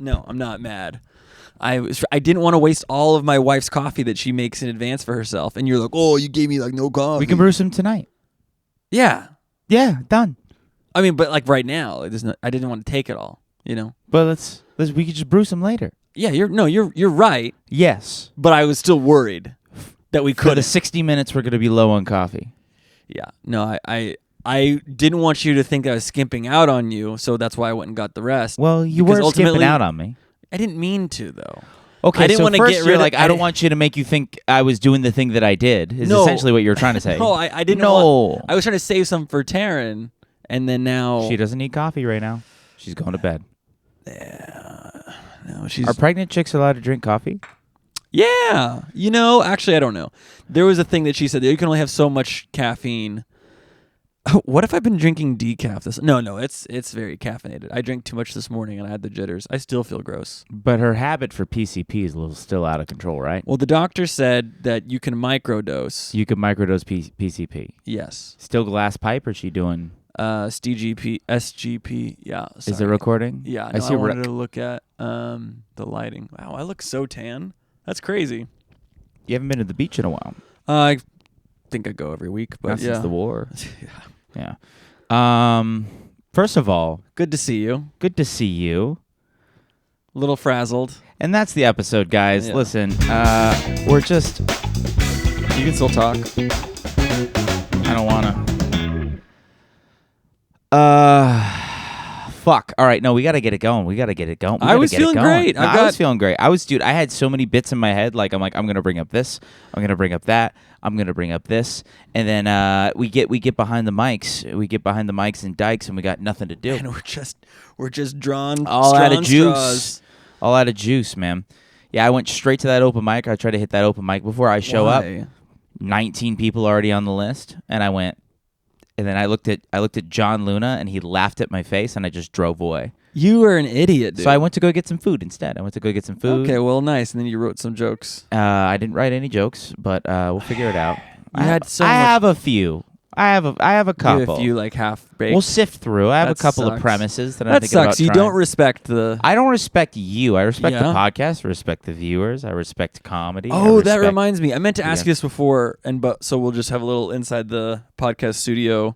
No, I'm not mad. I didn't want to waste all of my wife's coffee that she makes in advance for herself. And you're like, oh, you gave me like no coffee. We can brew some tonight. Yeah. Yeah, done. I mean, but like right now, I didn't want to take it all, you know? But we could just brew some later. Yeah, you're right. Yes. But I was still worried that we For could. the 60 minutes, we're going to be low on coffee. Yeah. No, I didn't want you to think I was skimping out on you, so that's why I went and got the rest. Well, you were skipping out on me. I didn't mean to, though. Okay, I didn't so want to first get you're rid like, of, I don't want you to make you think I was doing the thing that I did, is No. essentially what you were trying to say. No, I didn't No. I was trying to save some for Taryn, and then now... She doesn't need coffee right now. She's going to bed. Yeah. No, she's... Are pregnant chicks allowed to drink coffee? Yeah. You know, actually, I don't know. There was a thing that she said that you can only have so much caffeine. What if I've been drinking decaf this? No, it's very caffeinated. I drank too much this morning and I had the jitters. I still feel gross. But her habit for PCP is still out of control, right? Well, the doctor said that you can microdose. You could microdose PCP. Yes. Still glass pipe, or is she doing... SGP. Yeah. Sorry. Is it recording? Yeah. I No, see I wanted to look at the lighting. Wow, I look so tan. That's crazy. You haven't been to the beach in a while. I think I go every week, but Not yeah. since the war. Yeah. Yeah. First of all, Good to see you. good to see you. A little frazzled. And that's the episode, guys. Yeah. Listen, we're just... You can still talk. I don't want to. Fuck. All right, no, we got to get it going. I was feeling great. No, I was feeling great. Dude, I had so many bits in my head. Like, I'm going to bring up this. I'm going to bring up that. I'm going to bring up this. And then we get behind the mics. We get behind the mics and dikes, and we got nothing to do. And we're just drawn All out of juice. straws. All out of juice, man. Yeah, I went straight to that open mic. I tried to hit that open mic before I show up. 19 people already on the list, and I went. And then I looked at John Luna, and he laughed at my face, and I just drove away. You were an idiot, dude. So I went to go get some food instead. Okay, well, nice. And then you wrote some jokes. I didn't write any jokes, but we'll figure it out. I have a few. I have a couple. You have a few like half-baked. We'll sift through. I have That a couple sucks. of premises that I'm That thinking about sucks. You trying. don't respect the... I don't respect you. I respect the Yeah. podcast. I respect the viewers. I respect comedy. Oh, that reminds me. I meant to ask Yeah. you this before, so we'll just have a little inside the podcast studio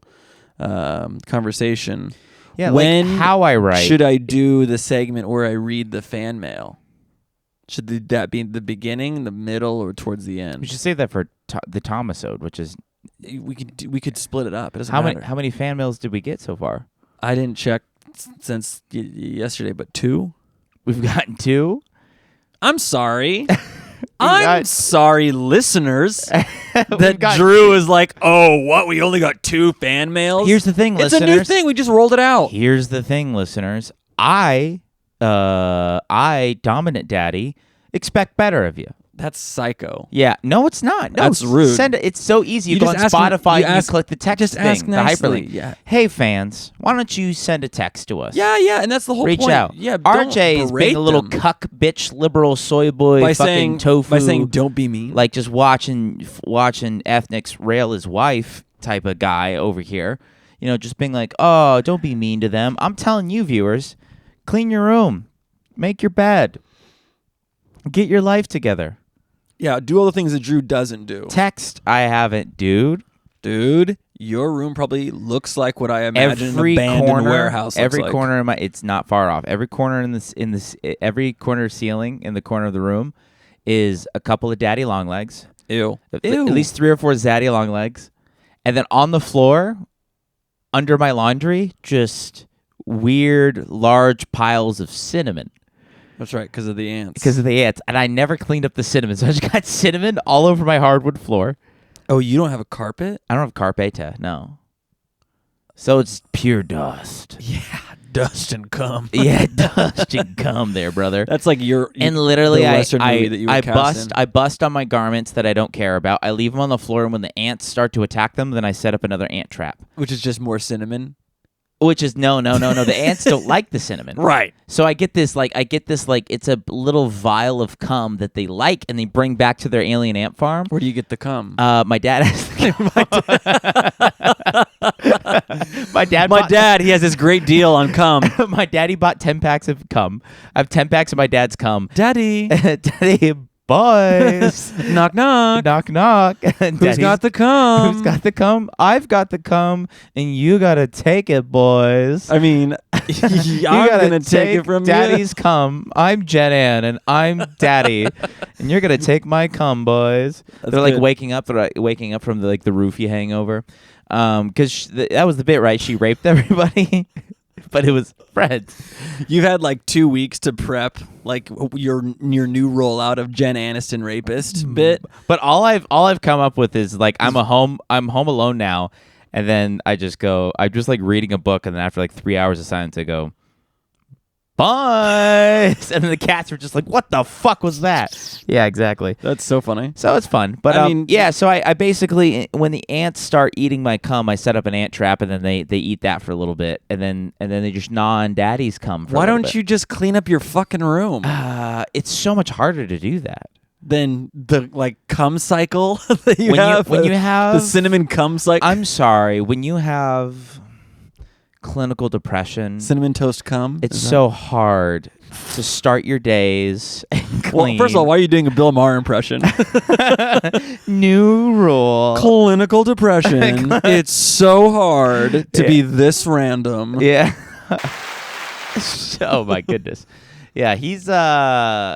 conversation. Yeah, when like how I write. should I do the segment where I read the fan mail? Should that be the beginning, the middle, or towards the We end? should save that for the Tomisode, which is We could split it up. It doesn't how matter. many fan mails did we get so far? I didn't check since yesterday, but 2. We've gotten 2. I'm sorry. I'm sorry, listeners, that got Drew is like, oh, what? We only got 2 fan mails? Here's the thing, It's listeners. a new thing. We just rolled it out. Here's the thing, listeners. I, Dominant Daddy, expect better of you. That's psycho. Yeah, no, it's not. No, That's rude. Send it. It's so easy. You You go on just ask Spotify them- and you click the text just thing, ask the nicely, hyperlink. yeah. Hey, fans, why don't you send a text to us? Yeah, and that's the whole Reach point. out. Yeah, don't RJ is being berate a little them cuck bitch, liberal soy boy, by fucking saying tofu. by saying don't be mean. Like just watching ethnics rail his wife type of guy over here. You know, just being like, oh, don't be mean to them. I'm telling you, viewers, clean your room, make your bed, get your life together. Yeah, do all the things that Drew doesn't do. Text, I haven't, dude. Dude, your room probably looks like what I imagine Every an abandoned corner, warehouse looks every like. corner in it's not far off. Every corner every corner ceiling in the corner of the room is a couple of daddy long legs. Ew. At least 3 or 4 daddy long legs. And then on the floor, under my laundry, just weird, large piles of cinnamon. That's right, because of the ants. Because of the ants. And I never cleaned up the cinnamon. So I just got cinnamon all over my hardwood floor. Oh, you don't have a carpet? I don't have carpeta, no. So it's pure dust. Yeah, dust and cum. Yeah, dust and cum there, brother. That's like And literally, the Western movie that you would cast in. I bust on my garments that I don't care about. I leave them on the floor, and when the ants start to attack them, then I set up another ant trap. Which is just more cinnamon. Which is no. The ants don't like the cinnamon. Right. So I get this it's a little vial of cum that they like and they bring back to their alien ant farm. Where do you get the cum? My dad has the cum. My dad. My dad, he has this great deal on cum. My daddy bought 10 packs of cum. I have 10 packs of my dad's cum. Daddy. Daddy, boys. Knock, knock. Knock, knock. Who's got the cum? Who's got the cum? I've got the cum, and you gotta take it, boys. I mean, I'm gonna take it from Daddy's cum. I'm Jen Ann, and I'm Daddy, and you're gonna take my cum, boys. They're like good. waking up. They're like waking up from the roofie hangover, because that was the bit, right? She raped everybody, but it was friends. You've had like 2 weeks to prep like your new rollout of Jen Aniston rapist bit. But all I've come up with is like I'm home alone now. And then I'm just like reading a book, and then after like 3 hours of silence, I go, boys! And then the cats are just like, what the fuck was that? Yeah, exactly. That's so funny. So it's fun. But I mean, yeah, so I basically, when the ants start eating my cum, I set up an ant trap, and then they eat that for a little bit, and then they just gnaw on daddy's cum for a Why little don't bit. you just clean up your fucking room? It's so much harder to do that. Than the like cum cycle that you When have. you have the cinnamon cum cycle. I'm sorry, when you have clinical depression, Cinnamon toast cum. it's so hard to start your days and clean. Well, first of all, why are you doing a Bill Maher impression? New rule. Clinical depression. It's so hard to be this random. Yeah. Oh my goodness. Yeah, he's a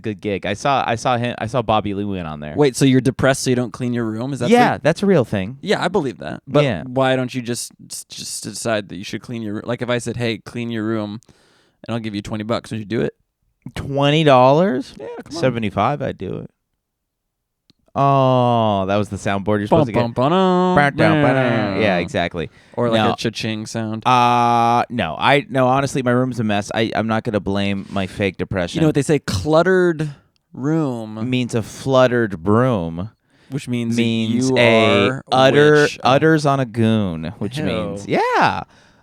good gig. I saw Bobby Lewin on there. Wait, so you're depressed so you don't clean your room? Is that yeah, that's a real thing. Yeah, I believe that. But Yeah. why don't you just decide that you should clean your room? Like if I said, "Hey, clean your room," and I'll give you $20, would you do it? $20? Yeah, come on. $75, I'd do it. Oh, that was the soundboard you're supposed to get. Yeah, exactly. Or like No. a cha-ching sound. No, honestly, my room's a mess. I'm not gonna blame my fake depression. You know what they say? Cluttered room, means a fluttered broom. which means Means you a are witch. udders on a goon, which Ew. means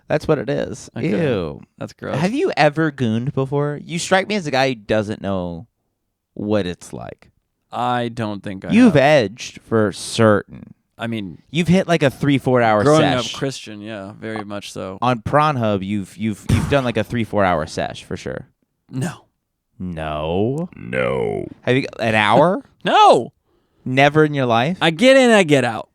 that's what it is. Okay. Ew. That's gross. Have you ever gooned before? You strike me as a guy who doesn't know what it's like. I don't think I You've have. edged for certain. I mean, You've hit like a 3-4 hour growing sesh. up Christian, yeah, very much so. On Pornhub, you've done like a 3-4 hour sesh for sure. No. No. Have you an hour? No. Never in your life? I get in, I get out.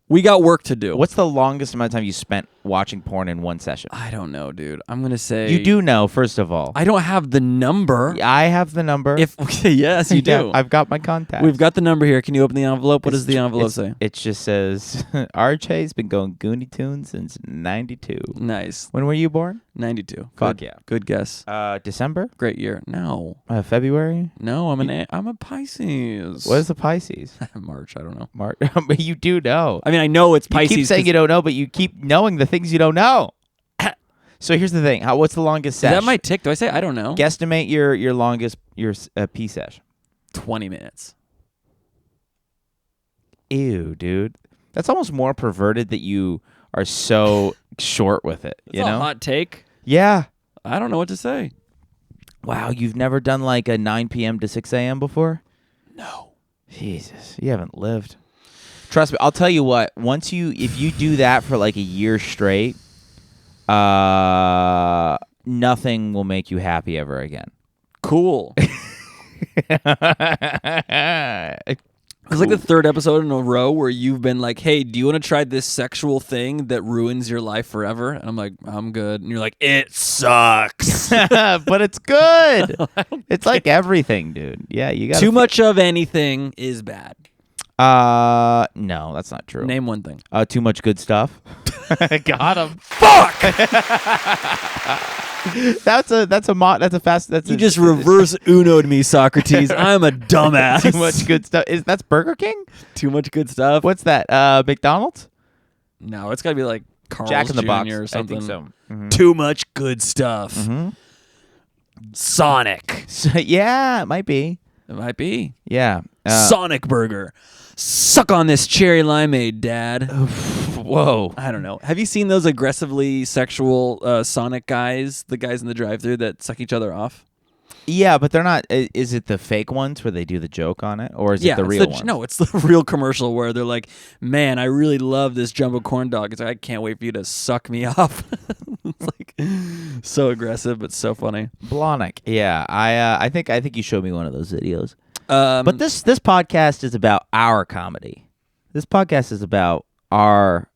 We got work to do. What's the longest amount of time you spent watching porn in one session? I don't know, dude. I'm going to say... You do know, first of all. I don't have the number. I have the number. Yes, you do. Yeah, I've got my contact. We've got the number here. Can you open the envelope? What does the envelope say? It just says, RJ's been going Goonie Tunes since 92. Nice. When were you born? 92. Fuck Good. yeah. Good guess. December? Great year. No. February? No, I'm a Pisces. What is the Pisces? March, I don't know. March. You do know. I mean, I know it's Pisces. You keep saying 'cause- you don't know, but you keep knowing the things you don't know. So here's the thing. What's the longest Is sesh? that my tick? Do I say I don't know? Guesstimate your longest pee sesh. 20 minutes. Ew, dude. That's almost more perverted that you are so short with it. That's you know? a hot take. Yeah. I don't know what to say. Wow, you've never done like a 9 p.m. to 6 a.m. before? No. Jesus, you haven't lived. Trust me, I'll tell you what. If you do that for like a year straight, nothing will make you happy ever again. Cool. It's like the third episode in a row where you've been like, "Hey, do you want to try this sexual thing that ruins your life forever?" And I'm like, "I'm good." And you're like, "It sucks." But it's good. It's like everything, dude. Yeah, you got Too much of anything is bad. No, that's not true. Name one thing. Too much good stuff. Got him. Fuck! That's a fast. You just reverse Uno'd me, Socrates. I'm a dumbass. Too much good stuff. That's Burger King? Too much good stuff. What's that? McDonald's? No, it's got to be like Carl's Jack in the Jr. Box or something. I think so. Mm-hmm. Too much good stuff. Mm-hmm. Sonic. So, yeah, it might be. It might be. Yeah. Sonic Burger. Suck on this cherry limeade, Dad. Whoa. I don't know. Have you seen those aggressively sexual Sonic guys, the guys in the drive-thru that suck each other off? Yeah, but they're not. Is it the fake ones where they do the joke on it, or is it the real ones? No, it's the real commercial where they're like, "Man, I really love this jumbo corn dog. It's like, I can't wait for you to suck me off." It's like so aggressive, but so funny. Blahnik. Yeah, I think you showed me one of those videos. But But this podcast is about our comedy. This podcast is about our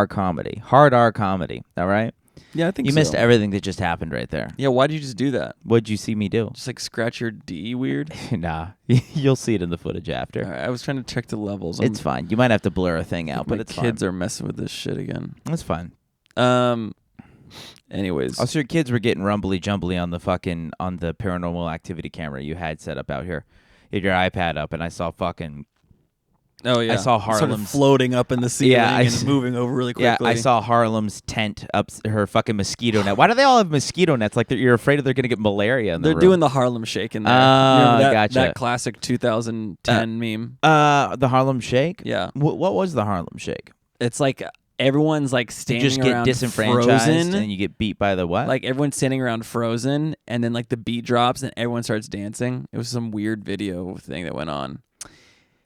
comedy, hard R comedy. All right. yeah, I think You so. missed everything that just happened right there. Yeah, why did you just do that? What'd you see me do? Just like scratch your D weird? Nah, you'll see it in the footage after. All right, I was trying to check the levels. It's fine. You might have to blur a thing out, but My it's kids fine. are messing with this shit again. It's fine. Anyways, Also, your kids were getting rumbly jumbly on the paranormal activity camera you had set up out here. You had your iPad up, and I saw fucking. oh yeah, I saw It started Harlem's- floating up in the ceiling Yeah, and moving over really quickly. Yeah, I saw Harlem's tent up her fucking mosquito net. Why do they all have mosquito nets? Like you're afraid that they're gonna get malaria in the They're room. doing the Harlem Shake in there. Oh, Remember that, gotcha. that classic 2010 meme. the Harlem Shake. Yeah, What was the Harlem Shake? it's like everyone's like You standing just get around disenfranchised frozen. and you get beat by the what? Like everyone's standing around frozen, and then like the beat drops, and everyone starts dancing. It was some weird video thing that went on.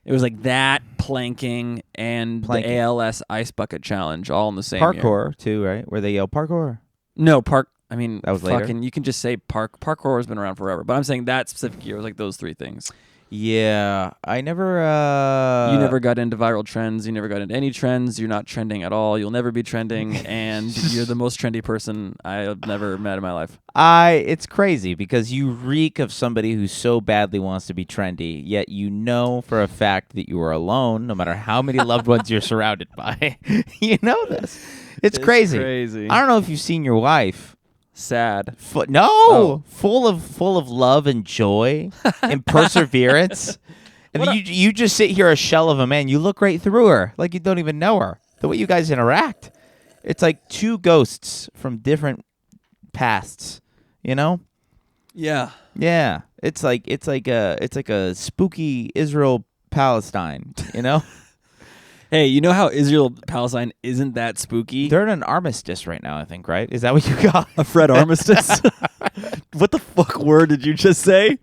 It was like that planking and Planking. the ALS ice bucket challenge all in the same year. Parkour too, right? Where they yell parkour. No, I mean, That was later? fucking. You can just say parkour has been around forever, but I'm saying that specific year was like those three things. Yeah, I never. You never got into viral trends. You never got into any trends. You're not trending at all. You'll never be trending, and you're the most trendy person I've never met in my life. It's crazy because you reek of somebody who so badly wants to be trendy, yet you know for a fact that you are alone, no matter how many loved ones you're surrounded by. You know this. It's crazy. Crazy. I don't know if you've seen your wife. Sad. No, Oh. full of love and joy and perseverance. And then you just sit here a shell of a man. You look right through her like you don't even know her. The way you guys interact, it's like two ghosts from different pasts. You know? Yeah. Yeah. It's like a spooky Israel Palestine. You know? Hey, you know how Israel Palestine isn't that spooky? They're in an armistice right now. I think. Right? Is that what you got? A Fred Armistice. What the fuck word did you just say?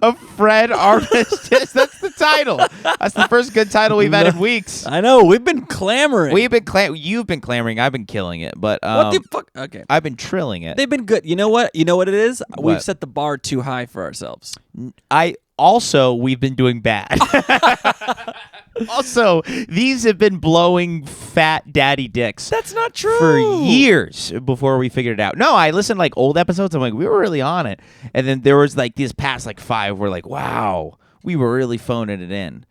A Fred Armistice. That's the title. That's the first good title we've had in weeks. I know. We've been clamoring. You've been clamoring. I've been killing it, but what the fuck? Okay. I've been trilling it. They've been good. You know what? You know what it is? We've What? set the bar too high for ourselves. We've been doing bad. Also, these have been blowing fat daddy dicks. That's not true. For years before we figured it out. No, I listened to like old episodes. I'm like, we were really on it. And then there was like these past like 5 where like, wow, we were really phoning it in.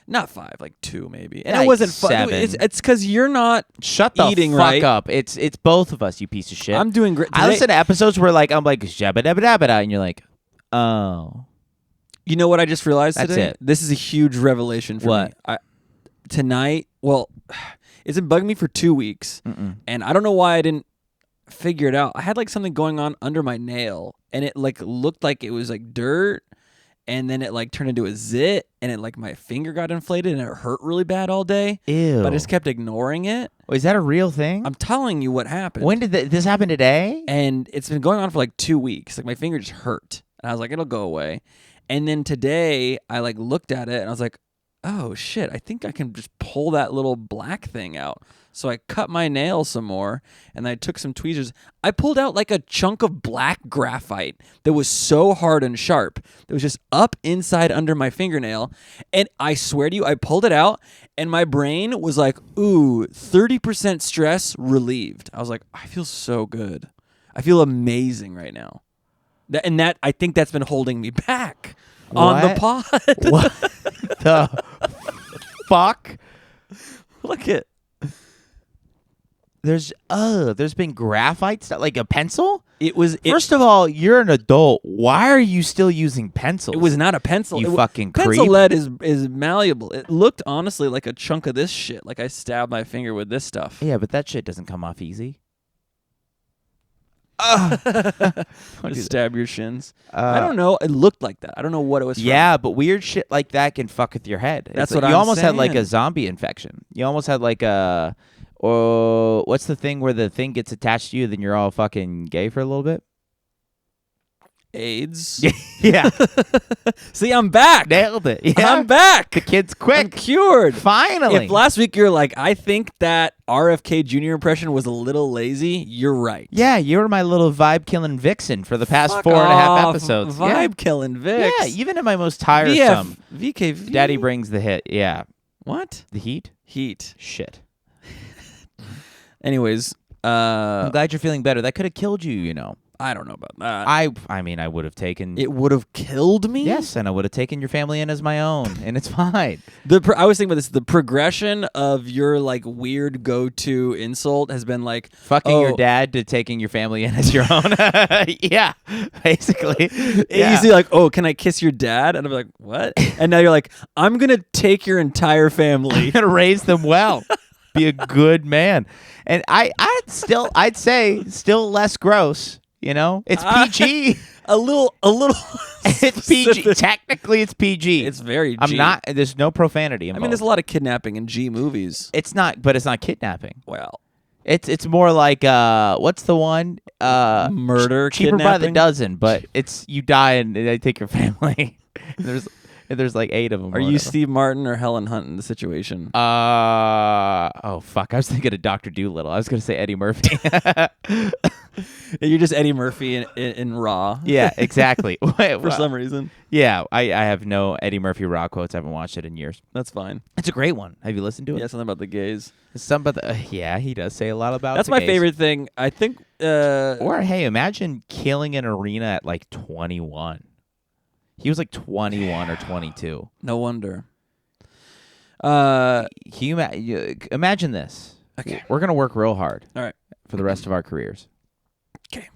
Not 5, like 2 maybe. And Like it wasn't fun. 7. It's because you're not Shut the eating fuck right. up. It's both of us, you piece of shit. I'm doing great. I listen to episodes where like I'm like shabba dabba dabba da, and you're like, oh. You know what I just realized That's today? it. This is a huge revelation for What? me. Tonight, well, it's been bugging me for 2 weeks, and I don't know why I didn't figure it out. I had like something going on under my nail, and it like looked like it was like dirt, and then it like turned into a zit, and it like my finger got inflated, and it hurt really bad all day. Ew. But I just kept ignoring it. Is that a real thing? I'm telling you what happened. When did this happen today? And it's been going on for like 2 weeks. Like my finger just hurt, and I was like, it'll go away. And then today, I like looked at it, and I was like, oh shit, I think I can just pull that little black thing out. So I cut my nail some more, and I took some tweezers. I pulled out like a chunk of black graphite that was so hard and sharp that was just up inside under my fingernail. And I swear to you, I pulled it out, and my brain was like, ooh, 30% stress relieved. I was like, I feel so good. I feel amazing right now. And I think that's been holding me back on the pod. What the fuck? Look at. There's been graphite stuff like a pencil. First, First of all, you're an adult. Why are you still using pencils? it was not a pencil. You It wa- fucking pencil creep. lead is malleable. It looked honestly like a chunk of this shit. Like I stabbed my finger with this stuff. Yeah, but that shit doesn't come off easy. Just stab your shins. I don't know. It looked like that. I don't know what it was. From. Yeah, but weird shit like that can fuck with your head. That's It's like, what you I'm almost had like a saying. zombie infection. You almost had like a Or what's the thing where the thing gets attached to you, then you're all fucking gay for a little bit? AIDS. Yeah. See, I'm back. Nailed it. Yeah. I'm back. The kid's I'm quick. cured. Finally. If last week you're like, I think that RFK Jr. impression was a little lazy, you're right. Yeah, you were my little vibe-killing vixen for the past Fuck 4.5 off. episodes. Vibe killing Vix. Yeah, even in my most tiresome. VKV. Daddy brings the hit. Yeah. What? The heat? Heat. Shit. Anyways, I'm glad you're feeling better. That could have killed you, you know. I don't know about that. I mean, I would have taken... It would have killed me? Yes, and I would have taken your family in as my own, and it's fine. I was thinking about this. The progression of your like weird go-to insult has been like Fucking your dad to taking your family in as your own. Yeah, basically. Yeah. You see, like, oh, can I kiss your dad? And I'm like, what? And now you're like, I'm gonna take your entire family. I'm gonna raise them well. Be a good man. And I'd say still less gross. You know, it's PG. A little. It's PG. Technically, it's PG. It's very G. I'm not. There's no profanity involved. I mean, there's a lot of kidnapping in G movies. It's not, but it's not kidnapping. Well, it's more like what's the one? Murder, Cheaper by the kidnapping? dozen, but it's you die and they take your family. There's like 8 of them. Are you Steve Martin or Helen Hunt in the situation? Oh fuck! I was thinking of Dr. Dolittle. I was gonna say Eddie Murphy. You're just Eddie Murphy in Raw. Yeah, exactly. For some reason. Yeah, I have no Eddie Murphy Raw quotes. I haven't watched it in years. That's fine. It's a great one. Have you listened to it? Yeah, something about the gays. Some about the yeah, he does say a lot about. That's the my gays. favorite thing. I think. Or hey, imagine killing an arena at like 21. He was like 21 or 22. No wonder. Can you imagine this? Okay. We're gonna work real hard. All right. For the rest of our careers. Okay.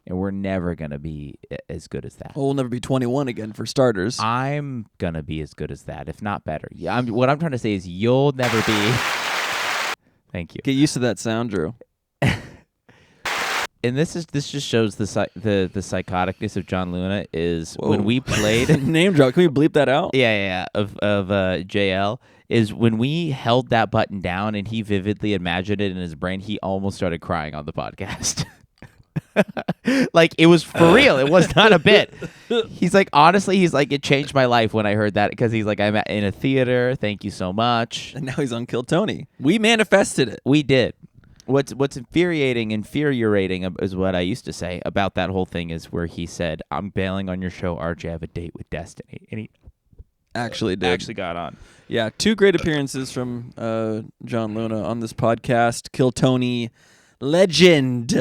And we're never gonna be as good as that. Well, we'll never be 21 again for starters. I'm gonna be as good as that, if not better. Yeah. What I'm trying to say is you'll never be. Thank you. Get used to that sound, Drew. And this just shows the psychoticness of John Luna is Whoa. when we played Name drop. Can we bleep that out? yeah of JL is when we held that button down and he vividly imagined it in his brain. He almost started crying on the podcast. Like it was for real. It was not a bit. He's like, honestly, he's like, it changed my life when I heard that because he's like, I'm in a theater. Thank you so much. And now he's on Kill Tony. We manifested it. We did. What's infuriating is what I used to say about that whole thing is where he said, I'm bailing on your show, RJ. I have a date with Destiny. And he actually did. Actually got on. Yeah, 2 great appearances from John Luna on this podcast. Kill Tony legend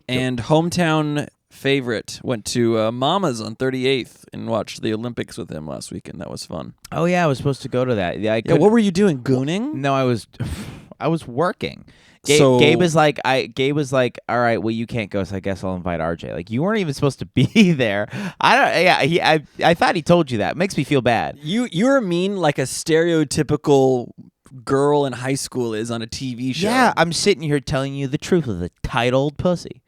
and hometown favorite went to Mama's on 38th and watched the Olympics with him last weekend. That was fun. Oh, yeah, I was supposed to go to that. Yeah, what were you doing? Gooning? No, I was working. Gabe was like, all right, well, you can't go, so I guess I'll invite RJ. Like, you weren't even supposed to be there. I thought he told you that. It makes me feel bad. You're mean like a stereotypical girl in high school is on a TV show. Yeah, I'm sitting here telling you the truth of the tight old pussy.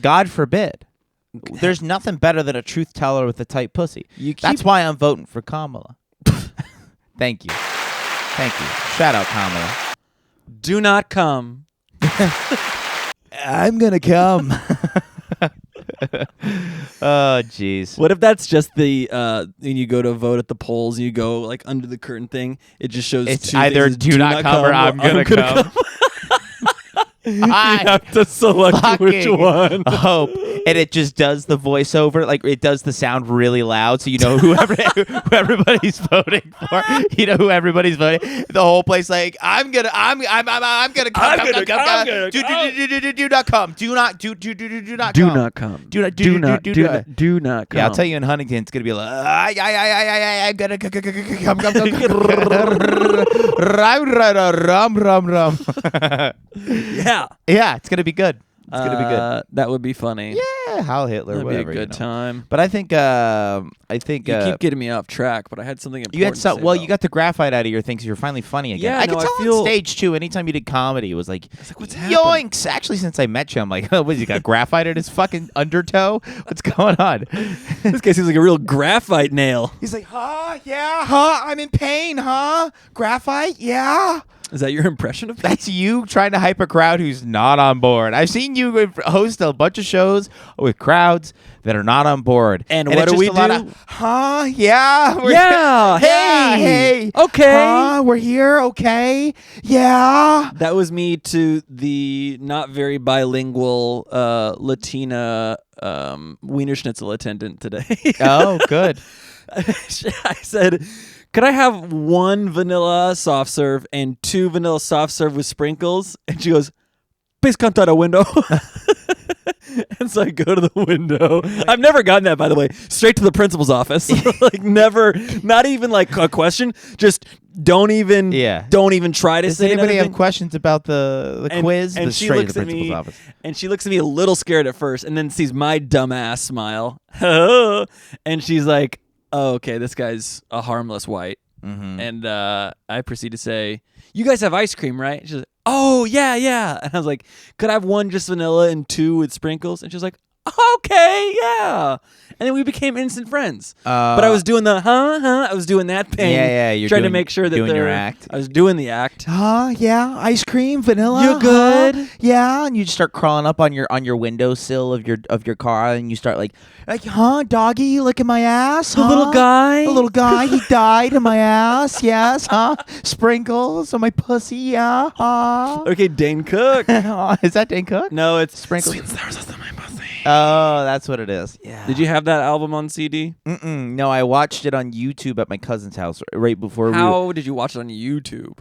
God forbid. There's nothing better than a truth teller with a tight pussy. That's why I'm voting for Kamala. Thank you. Shout out Kamala. Do not come. I'm gonna come. Oh, jeez. What if that's just the when you go to vote at the polls, you go like under the curtain thing? It just shows It's two either things. do not come or I'm gonna come. You have to select which one. Hope, and it just does the voiceover, like it does the sound really loud, so you know who everybody's voting for. You know who everybody's voting. The whole place like I'm gonna come. Do not come. Do not come. Yeah, I'll tell you in Huntington, it's gonna be like I'm gonna come. Rum. Yeah, it's gonna be good. It's gonna be good. That would be funny. Yeah, Heil Hitler. That'd whatever, be a good time. But I think You keep getting me off track, but I had something important. You got the graphite out of your thing, so you're finally funny again. Yeah, I could tell on stage too. Anytime you did comedy, it was like, what's happening? Yoinks! Actually, since I met you, I'm like, what? You got graphite in his fucking undertow? What's going on? This guy seems like a real graphite nail. He's like, huh? Yeah, huh? I'm in pain, huh? Graphite? Yeah. Is that your impression of me? That's you trying to hype a crowd who's not on board. I've seen you host a bunch of shows with crowds that are not on board. And it's what do just we a lot do? of, huh? Yeah. Yeah. Hey. Okay. Huh? We're here. Okay. Yeah. That was me to the not very bilingual Latina Wiener Schnitzel attendant today. Oh, good. I said, could I have 1 vanilla soft serve and 2 vanilla soft serve with sprinkles? And she goes, please come to the window. And so I go to the window. I've never gotten that, by the way. Straight to the principal's office. Like never, not even like a question. Just don't even try to Does say anybody anything. have questions about the quiz? And The she straight looks to the at principal's me, office. and she looks at me a little scared at first, and then sees my dumbass smile, and she's like, "Oh, okay, this guy's a harmless white." Mm-hmm. And I proceed to say, "You guys have ice cream, right?" She's like, "Oh yeah." And I was like, "Could I have 1 just vanilla and 2 with sprinkles?" And she was like, "Okay, yeah." And then we became instant friends. But I was doing the I was doing that thing. Yeah. You're trying to doing- make sure that doing your they're- act. I was doing the act. Yeah, ice cream, vanilla. You good? Yeah, and you just start crawling up on your windowsill of your car, and you start like, doggy, you licking my ass, The little guy. The little guy, he died in my ass, yes, sprinkles on my pussy, yeah, Okay, Dane Cook. Is that Dane Cook? No, it's Sprinkles. Sweet and sour sauce on my pussy. Oh, that's what it is. Yeah. Did you have that album on CD? No, I watched it on YouTube at my cousin's house right before How did you watch it on YouTube?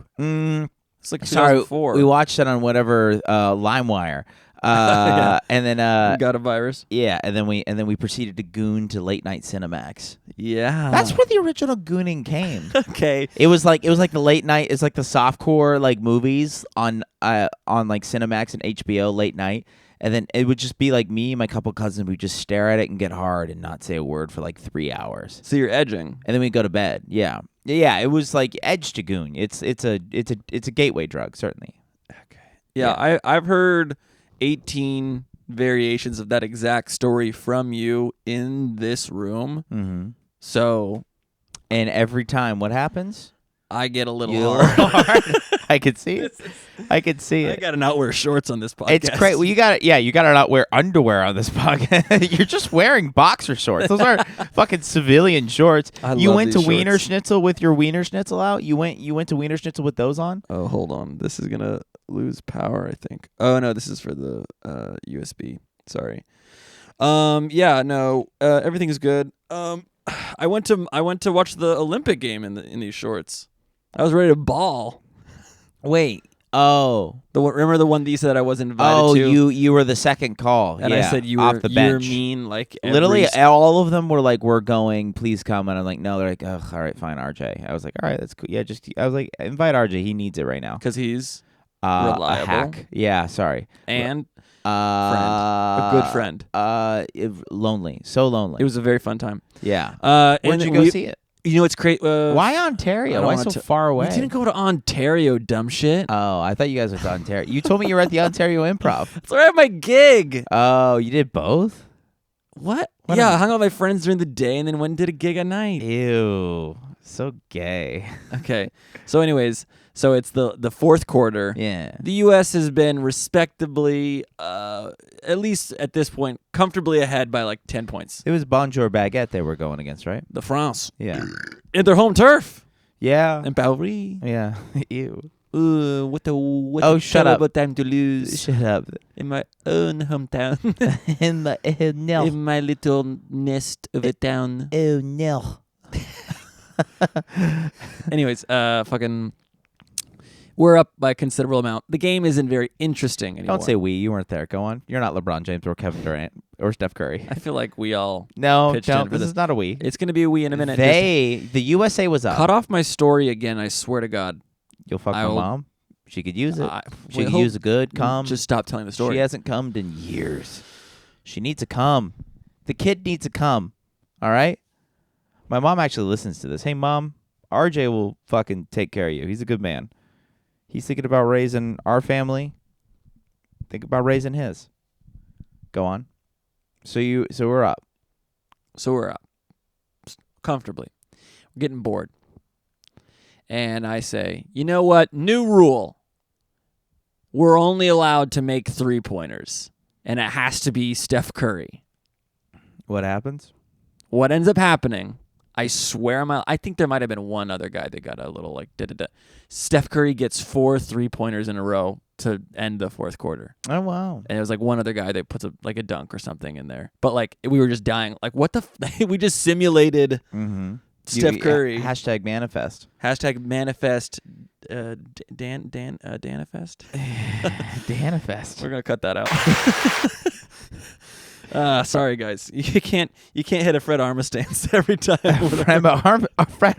It's like Sorry, 2004. we watched it on whatever LimeWire, Yeah. and then You got a virus. yeah, and then we proceeded to goon to late night Cinemax. Yeah. That's where the original gooning came. Okay. It was like the late night. It's like the softcore like movies on like Cinemax and HBO late night, and then it would just be like me and my couple cousins. We'd just stare at it and get hard and not say a word for like 3 hours, So you're edging. and then we'd go to bed. Yeah. It was like edge to goon. It's a gateway drug, certainly. Yeah, I've heard 18 variations of that exact story from you in this room. Mm-hmm. So And every time, what happens? I get a little You hard. I could see it. I could see I it. gotta not wear shorts on this podcast. It's crazy. Well, you got to You got to not wear underwear on this podcast. You're just wearing boxer shorts. Those are fucking civilian shorts. You love went to these Wiener shorts. Schnitzel with your Wiener Schnitzel out. You went to Wiener Schnitzel with those on. Oh, hold on. This is gonna lose power, I think. Oh no, this is for the USB. Sorry. Yeah, no. Everything is good. I went to watch the Olympic game in these shorts. I was ready to ball. Wait. Oh. Remember the one that you said I wasn't invited to? You were the second call. And yeah, I said you off were the you're bench. mean like Literally, all of them were like, "We're going. Please come." And I'm like, "No." They're like, "Oh, all right, fine, RJ." I was like, "All right, that's cool." Yeah, I was like, "Invite RJ. He needs it right now." because he's A reliable hack. Yeah, sorry. and a good friend. Lonely. So lonely. It was a very fun time. Yeah. and Where'd you go we- see it? You know what's great? Why I Ontario? don't Why wanna so far away? We didn't go to Ontario, dumb shit. Oh, I thought you guys went to Ontario. You told me you were at the Ontario Improv. That's where I had my gig. Oh, you did both? What? What Yeah, a- I hung out with my friends during the day and then went and did a gig at night. Ew. So gay. Okay. So anyways, so it's the fourth quarter. Yeah. The U.S. has been respectably, at least at this point, comfortably ahead by like 10 points. It was Bonjour Baguette they were going against, right? The France. Yeah. In their home turf. Yeah. In Paris. Yeah. Ew. What Oh, a shut up. terrible time to lose. Shut up. In my own hometown. In the no. In my little nest of a town. Oh no. Anyways, fucking, we're up by a considerable amount. The game isn't very interesting anymore. Don't say we. You weren't there. Go on. You're not LeBron James or Kevin Durant or Steph Curry. I feel like we all No, pitched in don't. for This is not a we. It's going to be a we in a minute. The USA was Just up. cut off my story again, I swear to God. You'll fuck I my will- mom. She could use it. She wait, could hold- use a good cum. Just stop telling the story. She hasn't cummed in years. She needs a cum. The kid needs a cum. All right? My mom actually listens to this. Hey, Mom, RJ will fucking take care of you. He's a good man. He's thinking about raising our family. Think about raising his. Go on. So we're up. So we're up. Comfortably. We're getting bored. And I say, you know what? New rule. We're only allowed to make 3-pointers. And it has to be Steph Curry. What happens? What ends up happening, I swear I think there might have been one other guy that got a little like da-da-da. Steph Curry gets 4 3-pointers in a row to end the fourth quarter. Oh, wow. And it was like one other guy that puts a dunk or something in there. But like we were just dying. Like what we just simulated Steph Curry. Hashtag manifest. Hashtag manifest Danifest. Danifest. We're gonna cut that out. Sorry guys. You can't hit a Fred Armistice every time. Fred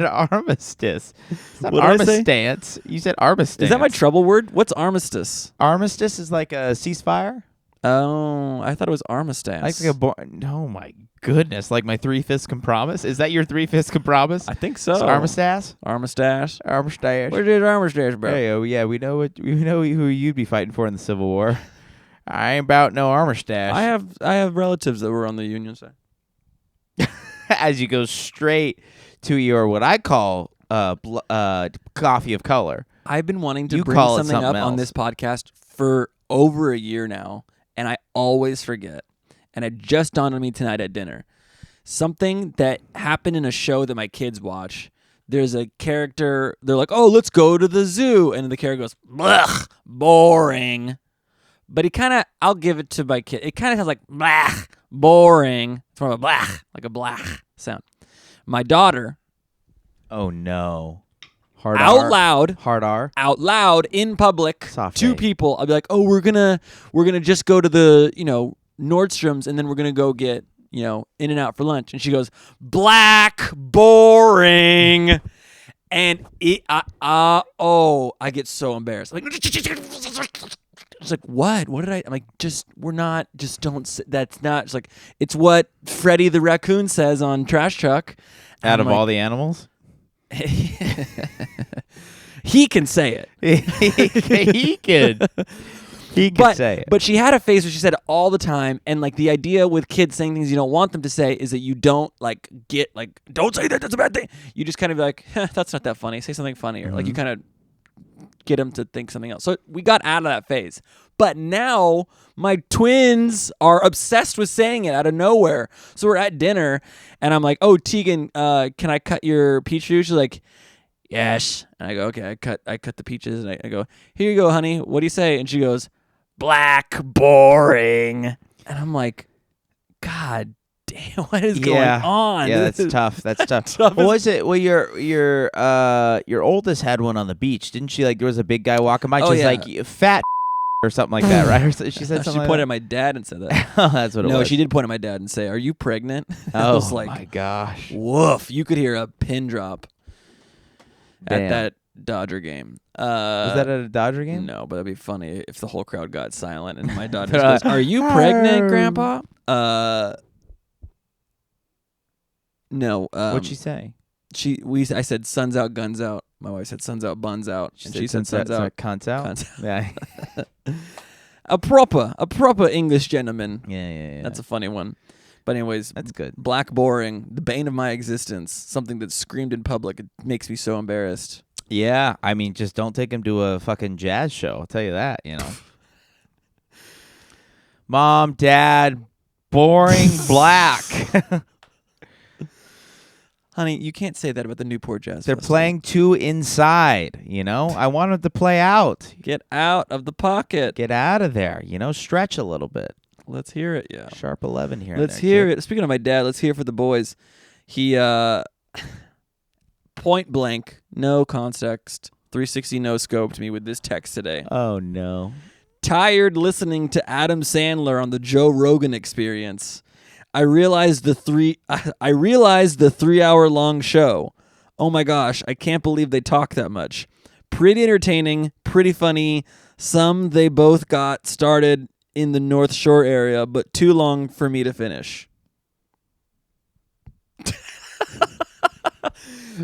Armistice. It's not What did I say? Armistice. You said Armistice. Is that my trouble word? What's armistice? Armistice is like a ceasefire? Oh, I thought it was armistice. Like oh my goodness! Like my 3/5 compromise. Is that your 3/5 compromise? I think so. It's armistice. Armistice. Armistice. Where's your armistice, bro? Hey, oh yeah, we know who you'd be fighting for in the Civil War. I ain't about no armistice. I have relatives that were on the Union side. As you go straight to your what I call coffee of color. I've been wanting to You bring call it something up something on else. this podcast for over a year now, and I always forget. And it just dawned on me tonight at dinner. Something that happened in a show that my kids watch. There's a character, they're like, oh, let's go to the zoo. And the character goes, blech, boring. But he kind of, I'll give it to my kid. It kind of has like, blech, boring. It's more of a blech, like a blech sound. My daughter. Oh no. Hard out R. loud. Hard R. Out loud in public. Soft to A. people. I'll be like, oh, we're gonna just go to the, Nordstrom's and then we're gonna go get, In-N-Out for lunch. And she goes, black, boring. And I get so embarrassed. Like, it's like, what? What did I? I'm like, don't. That's not. It's like, it's what Freddie the raccoon says on Trash Truck. Out of all the animals, he can say it. he could. He could say it. But she had a face where she said it all the time, and like the idea with kids saying things you don't want them to say is that you don't like get like, don't say that, that's a bad thing. You just kind of be like, that's not that funny. Say something funnier. Like you kind of get them to think something else. So we got out of that phase. But now my twins are obsessed with saying it out of nowhere. So we're at dinner, and I'm like, oh, Tegan, can I cut your peach juice? She's like, yes. And I go, okay, I cut the peaches, and I go, here you go, honey. What do you say? And she goes, black, boring. And I'm like, God damn, what is going on? Yeah, that's tough. That's tough. What was it? Well, your oldest had one on the beach, didn't she? Like there was a big guy walking by. She's like, fat or something like that, right? Or she said something. She like pointed that? at my dad and said that. Oh, that's what it was. No, she did point at my dad and say, "Are you pregnant?" I Oh was like, my gosh! Woof! You could hear a pin drop Damn. at that Dodger game. Was that at a Dodger game? No, but that'd be funny if the whole crowd got silent and my dad just goes, "Are you pregnant, Grandpa?" No. What'd she say? I said, "Sun's out, guns out." My wife said, "Sun's out, buns out," and she said, "Sun's out, cunts out." cunts out. Yeah. A proper English gentleman. Yeah. That's a funny one. But anyways, That's good. black boring, the bane of my existence, something that's screamed in public. It makes me so embarrassed. Yeah, I mean, just don't take him to a fucking jazz show. I'll tell you that, Mom, Dad, boring black. Honey, you can't say that about the Newport Jazz They're Festival. playing two inside, I want them to play out. Get out of the pocket. Get out of there, stretch a little bit. Let's hear it, yeah. Sharp 11 here. Let's hear it. Speaking of my dad, let's hear it for the boys. He, point blank, no context, 360 no scope to me with this text today. Oh, no. Tired listening to Adam Sandler on the Joe Rogan Experience. I realized the 3-hour long show. Oh my gosh, I can't believe they talk that much. Pretty entertaining, pretty funny. Some they both got started in the North Shore area, but too long for me to finish.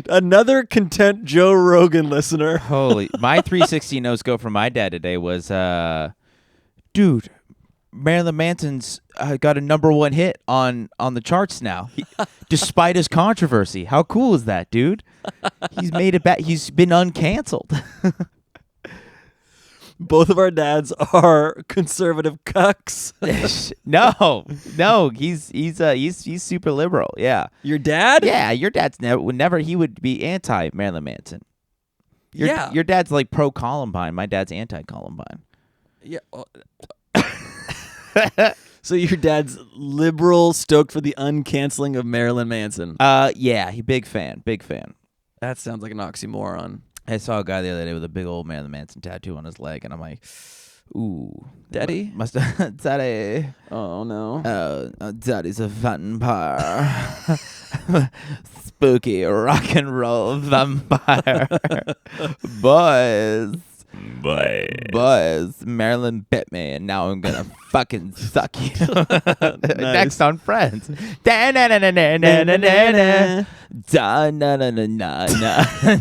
Another content Joe Rogan listener. Holy, my 360 no scope from my dad today was, dude, Marilyn Manson's got a #1 hit on the charts now, despite his controversy. How cool is that, dude? He's made it back. He's been uncanceled. Both of our dads are conservative cucks. No, he's super liberal. Yeah, Your dad? yeah. Your dad's never. He would be anti Marilyn Manson. Your dad's like pro Columbine. My dad's anti Columbine. Yeah. So your dad's liberal, stoked for the uncanceling of Marilyn Manson. Yeah, he big fan. That sounds like an oxymoron. I saw a guy the other day with a big old Marilyn Manson tattoo on his leg, and I'm like, ooh, Daddy? Must Daddy. Oh no. Daddy's a vampire. Spooky rock and roll vampire. Boys, Marilyn bit me, and now I'm gonna fucking suck you. Next on Friends. Da na na na na na na na. Da na na na na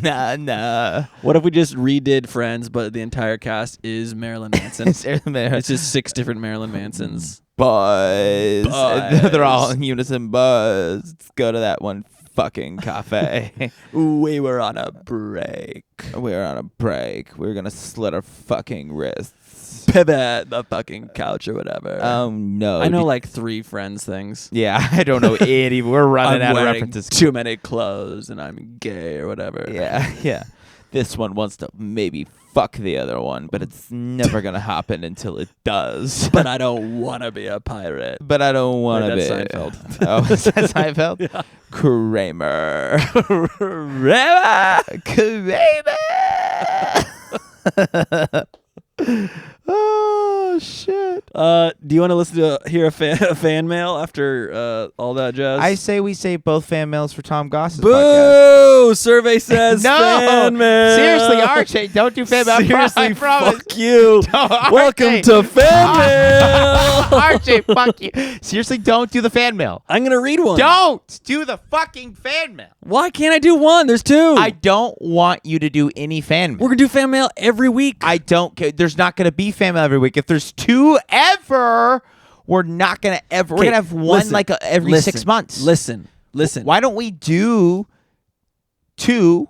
na na. What if we just redid Friends, but the entire cast is Marilyn Manson? It's just 6 different Marilyn Mansons. Boys. They're all in unison. Boys. Let's go to that one fucking cafe. We were on a break. We're gonna slit our fucking wrists. Pivot the fucking couch or whatever. Oh no. I know like 3 Friends things. Yeah, I don't know any. We're running I'm out of wearing references. too many clothes and I'm gay or whatever. Yeah. This one wants to maybe fuck the other one, but it's never gonna happen until it does. But I don't want to be a pirate. But I don't want to be. That's Seinfeld. Oh, is that Seinfeld? Yeah. Kramer. Oh shit. Do you want to listen to hear a fan mail after all that jazz? I say we save both fan mails for Tom Goss's podcast. Boo! Survey says No! fan mail. Seriously, Archie, don't do fan mail. Seriously, I promise. fuck you. No, Welcome Archie. to fan mail. Archie, fuck you. Seriously, don't do the fan mail. I'm gonna read one. Don't do the fucking fan mail. Why can't I do one? There's 2. I don't want you to do any fan mail. We're gonna do fan mail every week. I don't care. There's not going to be fan mail every week. If there's 2 ever, we're not going to ever. We're going to have one every 6 months. Listen. Why don't we do 2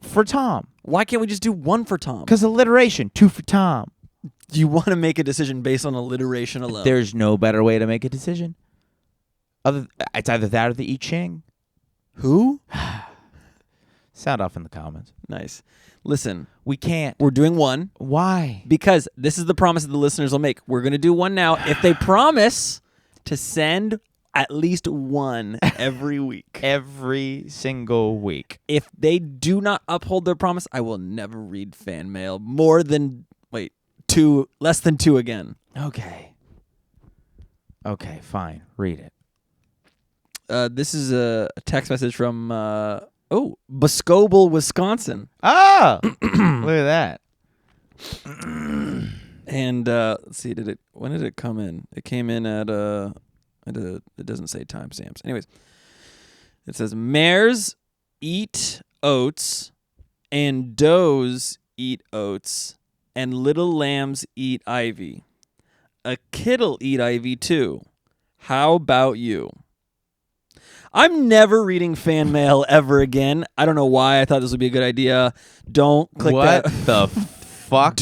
for Tom? Why can't we just do 1 for Tom? Because alliteration. 2 for Tom. You want to make a decision based on alliteration alone. There's no better way to make a decision. It's either that or the I Ching. Who? Sound off in the comments. Nice. Listen, we can't. We're doing 1. Why? Because this is the promise that the listeners will make. We're going to do 1 now. If they promise to send at least 1 every week. Every single week. If they do not uphold their promise, I will never read fan mail more than, 2, less than 2 again. Okay, fine. Read it. This is a text message from Boscobel, Wisconsin. Oh, look at that. And let's see, when did it come in? It came in at it doesn't say timestamps. Anyways, it says mares eat oats and does eat oats and little lambs eat ivy. A kid'll eat ivy too. How about you? I'm never reading fan mail ever again. I don't know why I thought this would be a good idea. Don't click that. What the fuck?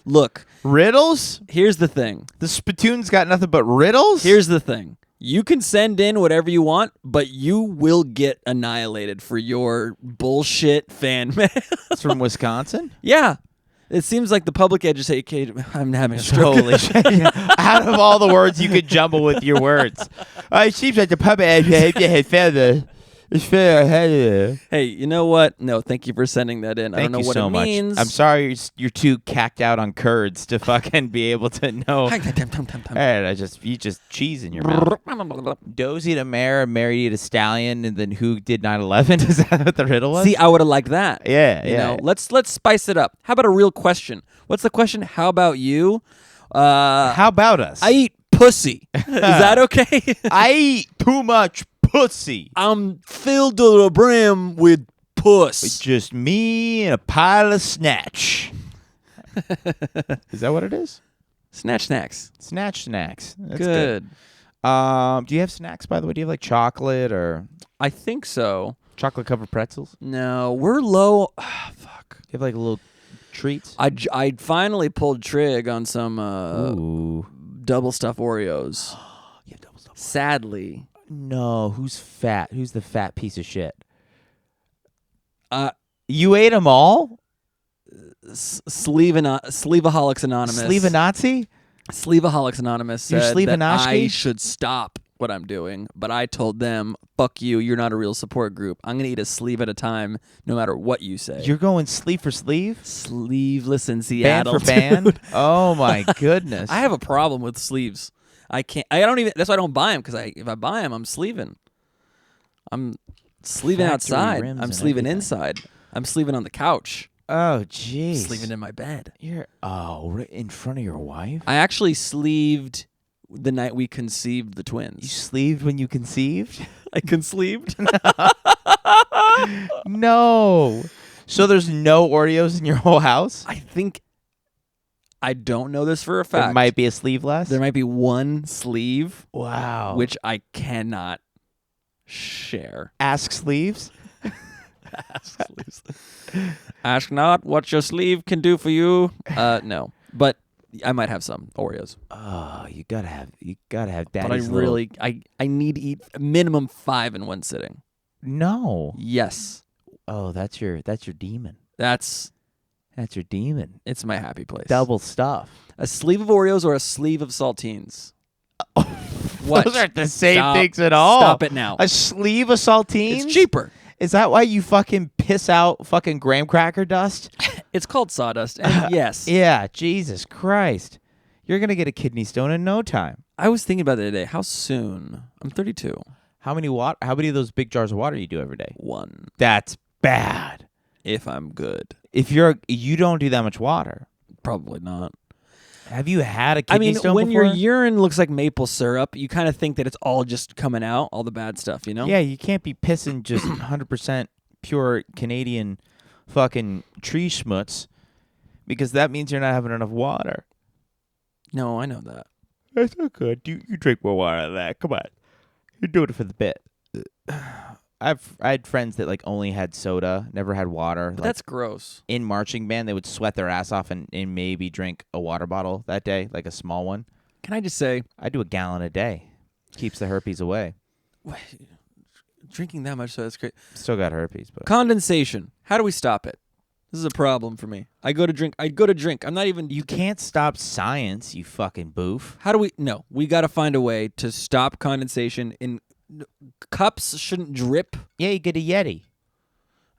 Look. Riddles? Here's the thing. The spittoon's got nothing but riddles? Here's the thing. You can send in whatever you want, but you will get annihilated for your bullshit fan mail. It's from Wisconsin? Yeah. It seems like the public education. I'm having a stroke. Holy shit. Out of all the words you could jumble with your words. It seems like the public education is fair. Hey, you know what? No, thank you for sending that in. I don't know what it means. I'm sorry you're too cacked out on curds to fucking be able to know. Alright, you just cheese in your mouth. Dozy to mare, married a stallion, and then who did 9/11? Is that what the riddle was? See, I would have liked that. Yeah, You know, let's spice it up. How about a real question? What's the question? How about you? How about us? I eat pussy. Is that okay? I eat too much pussy. I'm filled to the brim with puss. It's just me and a pile of snatch. Is that what it is? Snatch snacks. Snatch snacks. That's Good. Do you have snacks, by the way? Do you have like chocolate or I think so. chocolate covered pretzels? No, we're low. Fuck. Do you have like little treats? I finally pulled trig on some Ooh. double stuffed Oreos. You have double stuff. Sadly. No, who's fat? Who's the fat piece of shit? You ate them all? Sleeveaholics Anonymous. Sleeve a Nazi? Sleeveaholics Anonymous You're said that Sleevanashki? I should stop what I'm doing, but I told them, fuck you, you're not a real support group. I'm going to eat a sleeve at a time no matter what you say. You're going sleeve for sleeve? Sleeveless in Band Seattle. for band? Oh my goodness. I have a problem with sleeves. I don't even, that's why I don't buy them, because if I buy them, I'm sleeving. I'm sleeving Factory outside. rims I'm and sleeving everything. inside. I'm sleeving on the couch. Oh jeez. Sleeving in my bed. Right in front of your wife? I actually sleeved the night we conceived the You twins. sleeved when you conceived? I conceived? No. So there's no Oreos in your whole house? I don't know this for a There fact. might be a sleeve less? There might be one sleeve, Wow. which I cannot share. Ask sleeves? Ask not what your sleeve can do for you. No, but I might have some Oreos. Oh, you gotta have daddy's But I little- really, I need to eat minimum 5 in one sitting. No. Yes, Oh, that's your demon. that's That's your demon. it's my happy place. Double stuff. A sleeve of Oreos or a sleeve of saltines. What? Those aren't the same Stop. things at all. Stop it now. A sleeve of saltines? It's cheaper. Is that why you fucking piss out fucking graham cracker dust? It's called sawdust, and yes, Yeah, Jesus Christ. You're going to get a kidney stone in no time. I was thinking about it today. How soon? I'm 32. How many of those big jars of water you do every day? 1, That's bad. if I'm good. If you don't do that much water. Probably not. Have you had a I kidney mean, stone when before? your urine looks like maple syrup, you kind of think that it's all just coming out, all the bad stuff, you know? Yeah, you can't be pissing just 100% pure Canadian fucking tree schmutz because that means you're not having enough water. No, I know that. That's not good. You drink more water than that. Come on. You're doing it for the bit. I had friends that like only had soda, never had water. But Like, that's gross. in marching band, they would sweat their ass off and maybe drink a water bottle that day, like a small one. Can I just say, I do a gallon a day. Keeps the herpes away. drinking that much, so that's great. Still got herpes, but Condensation. How do we stop it? This is a problem for me. I go to drink. I'm not even. you can't stop science, you fucking boof. How do we? No, we got to find a way to stop condensation in cups. Shouldn't drip. Yeah, you get a Yeti.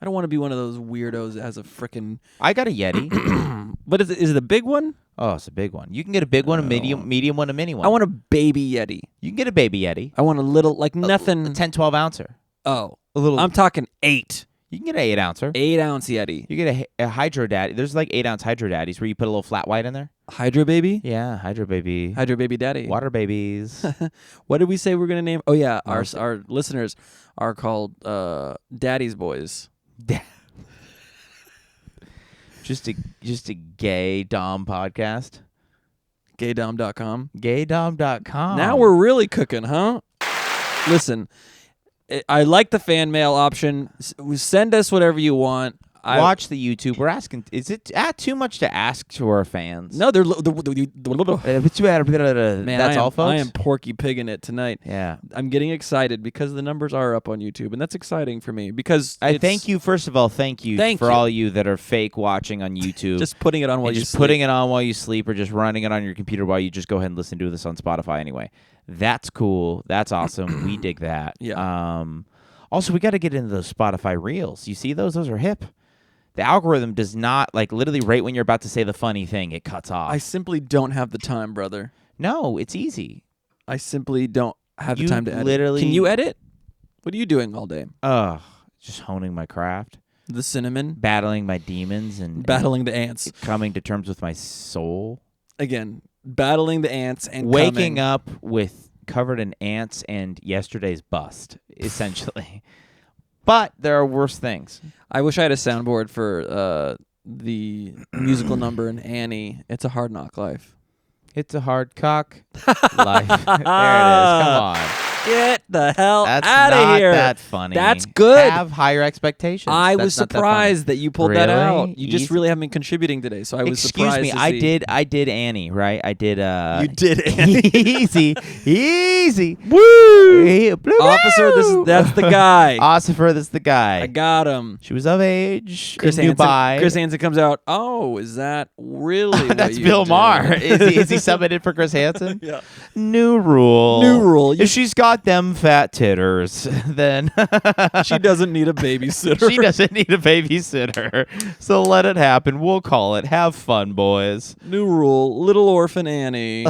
I don't want to be one of those weirdos that has a frickin'. I got a Yeti. But is it a big one? Oh, it's a big one. You can get a big one, a medium one, a mini one. I want a baby Yeti. You can get a baby Yeti. I want a little, like nothing. A 10, 12 ouncer. Oh, A little. I'm talking 8. You can get an 8 ouncer. 8-ounce Yeti. You get a Hydro Daddy. There's like 8 ounce Hydro Daddies where you put a little flat white in there. Hydro Baby? Yeah, Hydro Baby. Hydro Baby Daddy. Water babies. What did we say we're going to name? Oh, yeah. Oh, Our listeners are called Daddy's Boys. Just a gay dom podcast. Gaydom.com. Gaydom.com. Now we're really cooking, huh? Listen, I like the fan mail option. Send us whatever you want. watch the YouTube. We're asking, is it too much to ask to our fans? No, they're. Man, Man, all, folks. I am Porky Pigging it tonight. Yeah. I'm getting excited because the numbers are up on YouTube, and that's exciting for me because I thank you. First of all, thank you Thank for you. all you that are fake watching on YouTube. Just putting it on while and you just sleep. putting it on while you sleep, or just running it on your computer while you just go ahead and listen to this on Spotify anyway. That's cool. That's awesome. We dig that. Yeah. Also, we got to get into those Spotify Reels. You see those? Those are hip. The algorithm does not, like, literally right when you're about to say the funny thing, it cuts off. I simply don't have the time, brother. No, it's easy. I simply don't have You the time to edit. literally- Can you edit? What are you doing all day? Ugh. Just honing my craft, The cinnamon, battling my demons, and battling the ants. coming to terms with my soul. Again, battling the ants and Waking coming. up with covered in ants and yesterday's bust, essentially. But there are worse things. I wish I had a soundboard for the musical number in Annie. It's a Hard Knock Life. It's a hard cock life. There it is. Come on. Get the hell That's out not of here. that funny. That's good. Have higher expectations. I That's was not that funny. surprised that you pulled that Really? out. You just Easy? really haven't been contributing today, so I was Excuse surprised me. to I see. did Annie, right? I did. You did, Annie. easy. Woo! Hey, blue, Officer, that's the guy. Officer, that's the guy. I got him. She was of age. Chris in Hansen. Dubai. Chris Hansen comes out. Oh, is that really? what That's you Bill did? Maher. Is he subbing in for Chris Hansen? Yeah. New rule. New rule. If she's got them fat titters, then She doesn't need a babysitter. she doesn't need a babysitter. So let it happen. We'll call it. Have fun, boys. New rule. Little orphan Annie.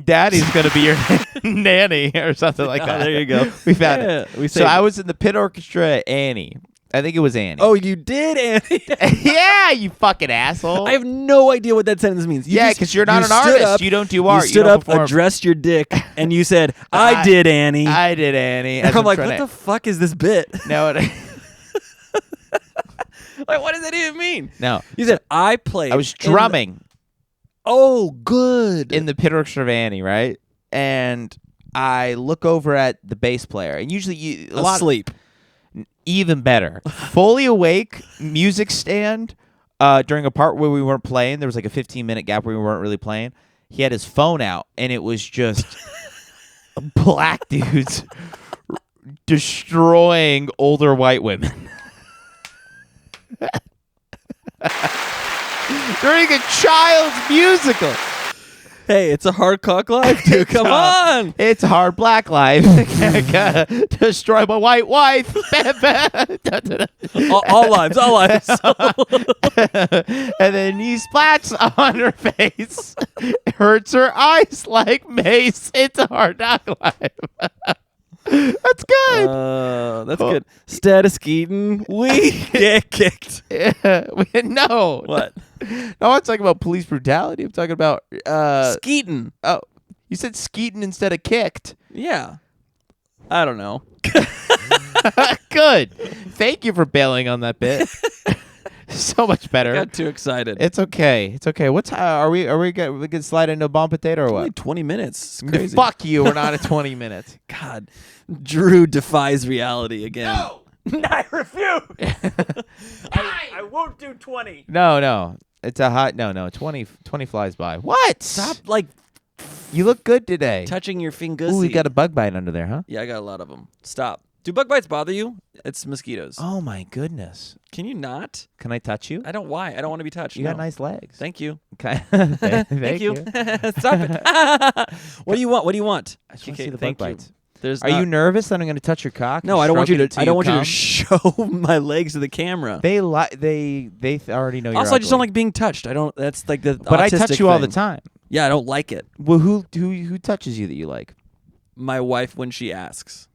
Daddy's gonna be your nanny or something like that. There you go. We found it. We So saved I it. was in the pit orchestra at Annie. I think it was Annie. Oh, you did, Annie. yeah, you fucking asshole. I have no idea what that sentence means. Yeah, because you're not an artist. You don't do art. You stood don't up, perform. addressed your dick, and you said, "I did, Annie." I did Annie. and I'm like, what the fuck is this bit? No, Like, what does that even mean? no. You said, "I played." I was in drumming oh, good. in the pit orchestra of Annie, right? And I look over at the bass player, and usually a lot Asleep. even better, fully awake, music stand. During a part where we weren't playing, there was like a 15-minute gap where we weren't really playing. He had his phone out, and it was just black dudes destroying older white women. During a child's musical. Hey, it's a hard cock life, dude. Come on. It's hard black life. Destroy my white wife. all lives, all lives. And then he splats on her face. Hurts her eyes like mace. It's a hard knock life. That's good. That's good. Status Keaton, we get kicked. No. What? No, I'm talking about police brutality. I'm talking about Skeeton. Oh, you said skeeting instead of kicked. Yeah. I don't know. Good. Thank you for bailing on that bit. So much better. Got too excited. It's okay. It's okay. What's are we gonna slide into a bomb potato or what? Only 20 minutes. It's crazy. Fuck you. We're not at 20 minutes. God. Drew defies reality again. No. I refuse. I won't do 20. No. It's a hot 20 flies by. What? Stop like You look good today. touching your fingers. Ooh, you got a bug bite under there, huh? Yeah, I got a lot of them. Stop. Do bug bites bother you? It's mosquitoes. Oh my goodness. Can you not? Can I touch you? I don't. Why? I don't want to be touched. You no. got nice legs. Thank you. Okay. Thank you. Stop it. What do you want? What do you want? I just want to Okay, see the bug thank you. bites. There's Are not- you nervous that I'm going to touch your cock? No, and I don't want you stroke it to. until I don't want you to come? show my legs to the camera. They already know you're Also, I just don't ugly. like being touched. I don't. That's like the. But I touch autistic you all the thing. time. Yeah, I don't like it. Well, who touches you that you like? My wife when she asks.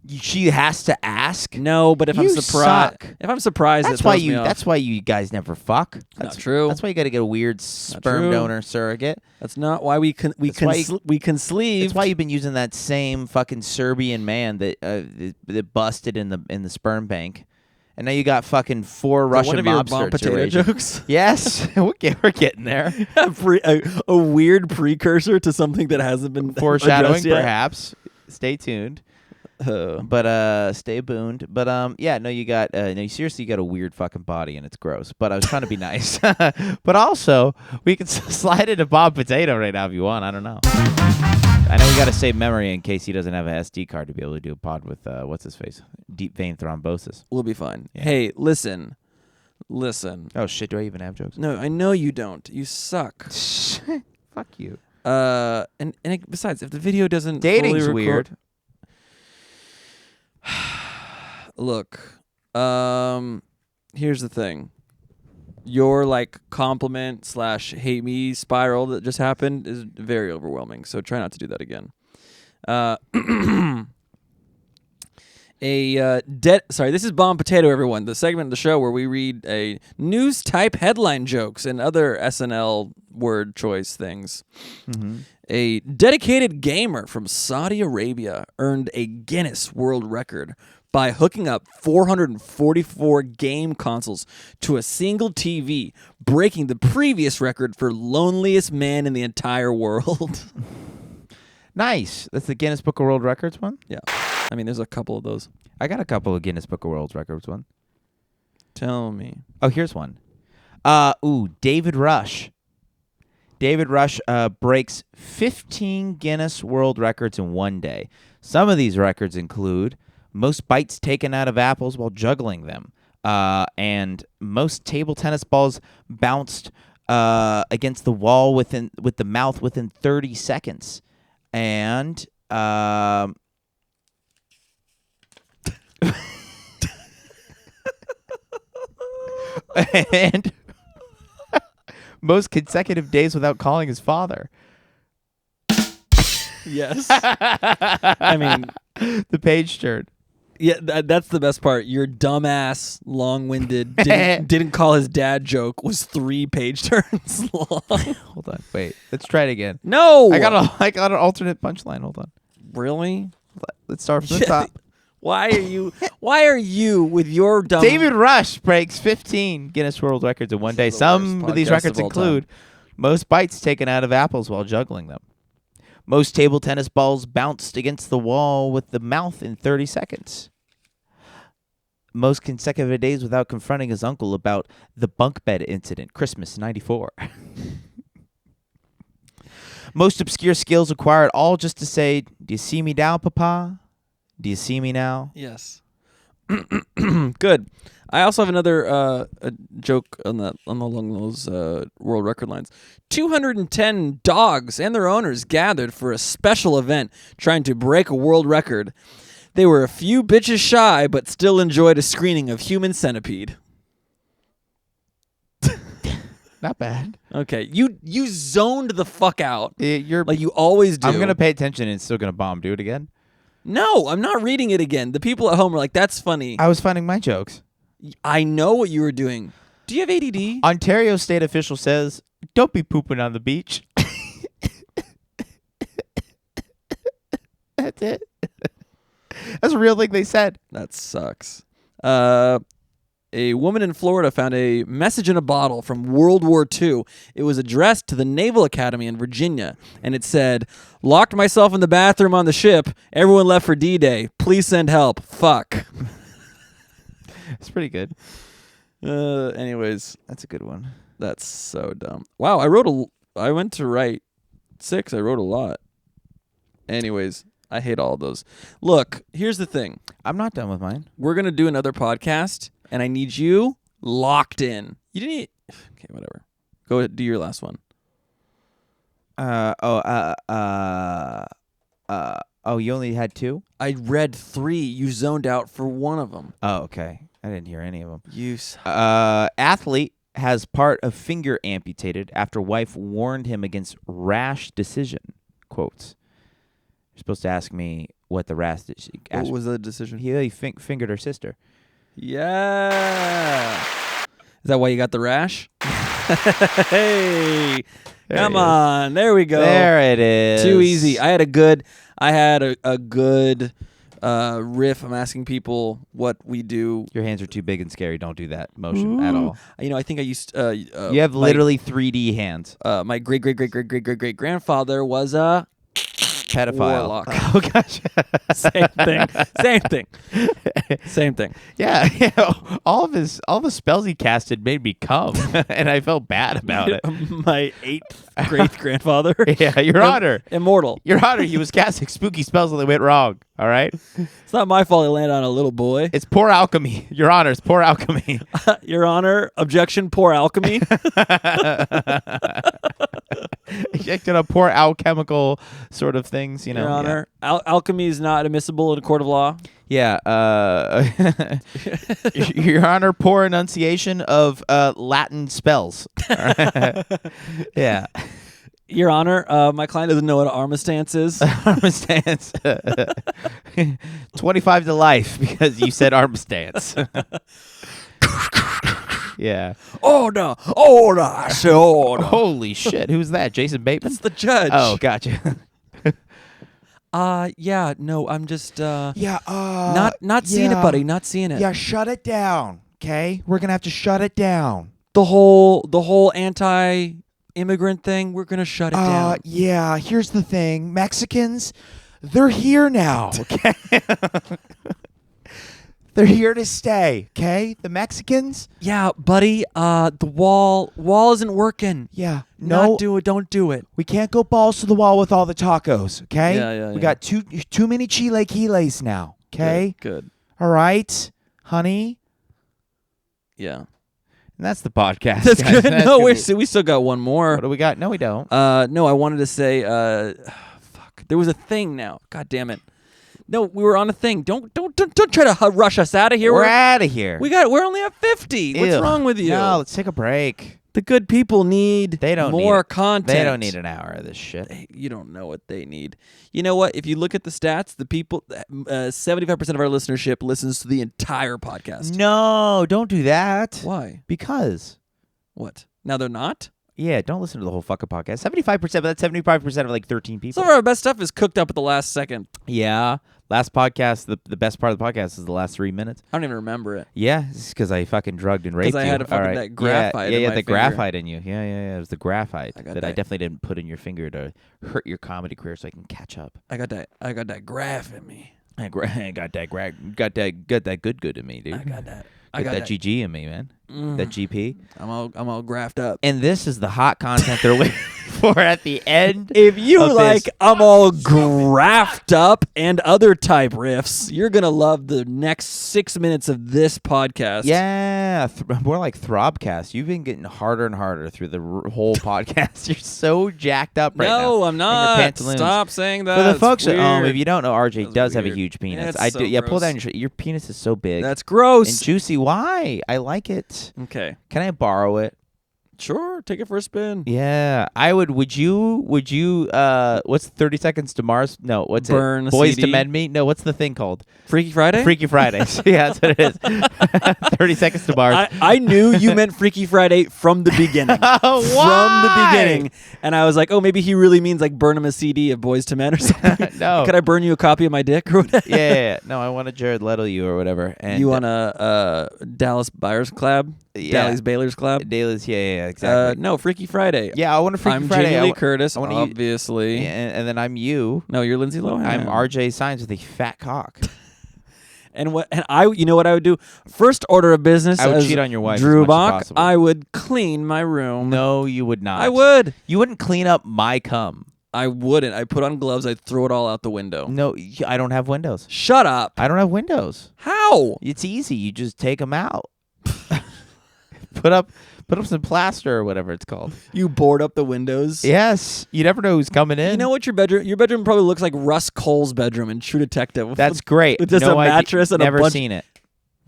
She has to ask. No, but if I'm You surprised, suck. if I'm surprised, That's it why throws me you. off. That's why you guys never fuck. That's not true. That's why you got to get a weird sperm true. donor surrogate. That's not why we That's why we conceived. That's why you've been using that same fucking Serbian man that busted in the sperm bank, and now you got fucking 4 Is that Russian one of your mobsters bomb potato raging. jokes. Yes, we're getting there. a weird precursor to something that hasn't been Foreshadowing, addressed yet. perhaps. Stay tuned. But stay booned. But yeah, no, you got no, seriously, you got a weird fucking body and it's gross. But I was trying to be nice. But also, we can slide into Bob Potato right now if you want. I don't know. I know we got to save memory in case he doesn't have an SD card to be able to do a pod with what's his face, deep vein thrombosis. We'll be fine. Yeah. Hey, listen. Oh shit, do I even have jokes? No, I know you don't. You suck. Fuck you. Besides, if the video doesn't Dating's fully record, weird. Look, here's the thing. Your like compliment / hate me spiral that just happened is very overwhelming. So try not to do that again. Sorry, this is Bomb Potato, everyone. The segment of the show where we read a news type headline jokes and other SNL word choice things. Mm-hmm. A dedicated gamer from Saudi Arabia earned a Guinness World Record by hooking up 444 game consoles to a single TV, breaking the previous record for loneliest man in the entire world. Nice. That's the Guinness Book of World Records one? Yeah. I mean, there's a couple of those. I got a couple of Guinness Book of World Records one. Tell me. Oh, here's one. David Rush. David Rush breaks 15 Guinness World Records in one day. Some of these records include most bites taken out of apples while juggling them, and most table tennis balls bounced against the wall with the mouth within 30 seconds. And and most consecutive days without calling his father. Yes. I mean, the page turn. yeah, that's the best part. Your dumbass, long-winded, didn't call his dad joke was 3 page turns long. Hold on, wait. Let's try it again. No, I got an alternate punchline. Hold on. really. Let's start from the top. Why are you with your dumb? David Rush breaks 15 Guinness World Records in one day. the Some worst of these podcast records of all include most bites taken out of apples while juggling them. Most table tennis balls bounced against the wall with the mouth in 30 seconds. Most consecutive days without confronting his uncle about the bunk bed incident, Christmas '94. Most obscure skills acquired, all just to say, "Do you see me now, Papa? Do you see me now?" Yes. Good. I also have another a joke along those world record lines. 210 dogs and their owners gathered for a special event trying to break a world record. They were a few bitches shy, but still enjoyed a screening of Human Centipede. Not bad. Okay, you zoned the fuck out. You're Like you always do. I'm gonna pay attention and it's still gonna bomb. Do it again. No, I'm not reading it again. The people at home are like, "That's funny." I was finding my jokes. I know what you were doing. Do you have ADD? Ontario state official says, "Don't be pooping on the beach." That's it. That's a real thing they said. That sucks. A woman in Florida found a message in a bottle from World War II. It was addressed to the Naval Academy in Virginia, and it said, "Locked myself in the bathroom on the ship. Everyone left for D-Day. Please send help. Fuck." It's pretty good. Anyways, That's a good one. that's so dumb. Wow, I went to write 6. I wrote a lot. Anyways, I hate all of those. Look, here's the thing. I'm not done with mine. We're going to do another podcast, and I need you locked in. You didn't eat. Okay, whatever. Go ahead, do your last one. You only had 2? I read 3. You zoned out for one of them. Oh, okay. I didn't hear any of them. You Athlete has part of finger amputated after wife warned him against rash decision. Quotes. You're supposed to ask me what the rash decision. What was the decision? He fingered her sister. Yeah. Is that why you got the rash? Hey. There Come it is. on. There we go. There it is. Too easy. I had a good riff. I'm asking people what we do. Your hands are too big and scary. Don't do that motion at all. You know, I think I used. You have literally 3D hands. My great grandfather was a Pedophile. warlock. Oh gosh. Same thing. Yeah. All the spells he casted made me come, and I felt bad about it. My 8th great grandfather. Yeah, Your Honor. Immortal. Your Honor, he was casting spooky spells and they went wrong. All right? It's not my fault. I landed on a little boy. It's poor alchemy. Your Honor, it's poor alchemy. Your Honor, objection. Poor alchemy. Injected on poor alchemical sort of things, you know. Your Honor, alchemy is not admissible in a court of law. Yeah. Your Honor, poor enunciation of Latin spells. Yeah. Your Honor, my client doesn't know what an armistice is. Armistice. 25 to life because you said armistice. Yeah. Order. I say order. Holy shit. Who's that? Jason Bateman? That's the judge. Oh, gotcha. Yeah, no, I'm just not seeing it, yeah. buddy. Not seeing it. Yeah, shut it down. Okay, we're gonna have to shut it down. The whole anti-immigrant thing, we're gonna shut it down. Yeah. Here's the thing, Mexicans, they're here now. Okay. They're here to stay, okay? The Mexicans? Yeah, buddy, the wall isn't working. Yeah. Don't do it. We can't go balls to the wall with all the tacos, okay? Yeah. We got too many chilaquiles now, okay? Good. All right, honey? Yeah. And that's the podcast. That's guys. good. No, we still got one more. What do we got? No, we don't. No, I wanted to say fuck. There was a thing now. God damn it. No, we were on a thing. Don't try to rush us out of here. We're out of here. We're only at 50. Ew. What's wrong with you? No, let's take a break. The good people need more content. They don't need an hour of this shit. You don't know what they need. You know what? If you look at the stats, the people, 75% of our listenership listens to the entire podcast. No, don't do that. Why? Because. What? Now they're not? Yeah, don't listen to the whole fucking podcast. 75%, but that's 75% of like 13 people. Some of our best stuff is cooked up at the last second. Yeah. Last podcast, the best part of the podcast is the last 3 minutes. I don't even remember it. Yeah, it's because I fucking drugged and raped you. Because I had that graphite in my the finger. graphite in you. Yeah. It was the graphite I that I definitely didn't put in your finger to hurt your comedy career so I can catch up. I got that graph in me. I got that good in me, dude. I got that. Got that GG in me, man. That GP. I'm all graphed up. And this is the hot content they're waiting for at the end. If you of like this. I'm all graphed up and other type riffs, you're going to love the next 6 minutes of this podcast. Yeah, more like Throbcast. You've been getting harder and harder through the whole podcast. You're so jacked up right now. No, I'm not. Pantaloons. Stop saying that. For the It's folks at home, weird. if you don't know, RJ That's does have a weird. huge penis. Yeah, it's I so do. Yeah, pull gross. down your shirt. Your penis is so big That's gross. and juicy. Why? I like it. Okay. Can I borrow it? Sure. Take it for a spin. Yeah, I would. Would you? What's 30 Seconds to Mars? No, what's Burn it? a Boys CD? to Men Me? No, what's the thing called? Freaky Friday? Freaky Fridays. Yeah, that's what it is. 30 Seconds to Mars. I knew you meant Freaky Friday from the beginning. Oh, From the why? beginning. And I was like, oh, maybe he really means like burn him a CD of Boys to Men or something. No. Could I burn you a copy of my dick or whatever? Yeah. No, I want a Jared Leto you or whatever. And You want a Dallas Buyers Club? Yeah. Dallas Baylor's Club? Dailies. Yeah, exactly. No, Freaky Friday. Yeah, I want a Freaky I'm Friday. Jamie Lee Curtis, I wanna obviously. and then I'm you. No, you're Lindsay Lohan. I'm RJ Signs with a fat cock. And you know what I would do? First order of business. I would as cheat on your wife Drew as much as Bock, possible. I would clean my room. No, you would not. I would. You wouldn't clean up my cum. I wouldn't. I put on gloves. I'd throw it all out the window. No, I don't have windows. Shut up. I don't have windows. How? It's easy. You just take them out. Put up some plaster or whatever it's called. You board up the windows? Yes. You never know who's coming in. You know what your bedroom probably looks like Russ Cole's bedroom in True Detective. That's great. With just no a idea. mattress and never a bunch. seen it.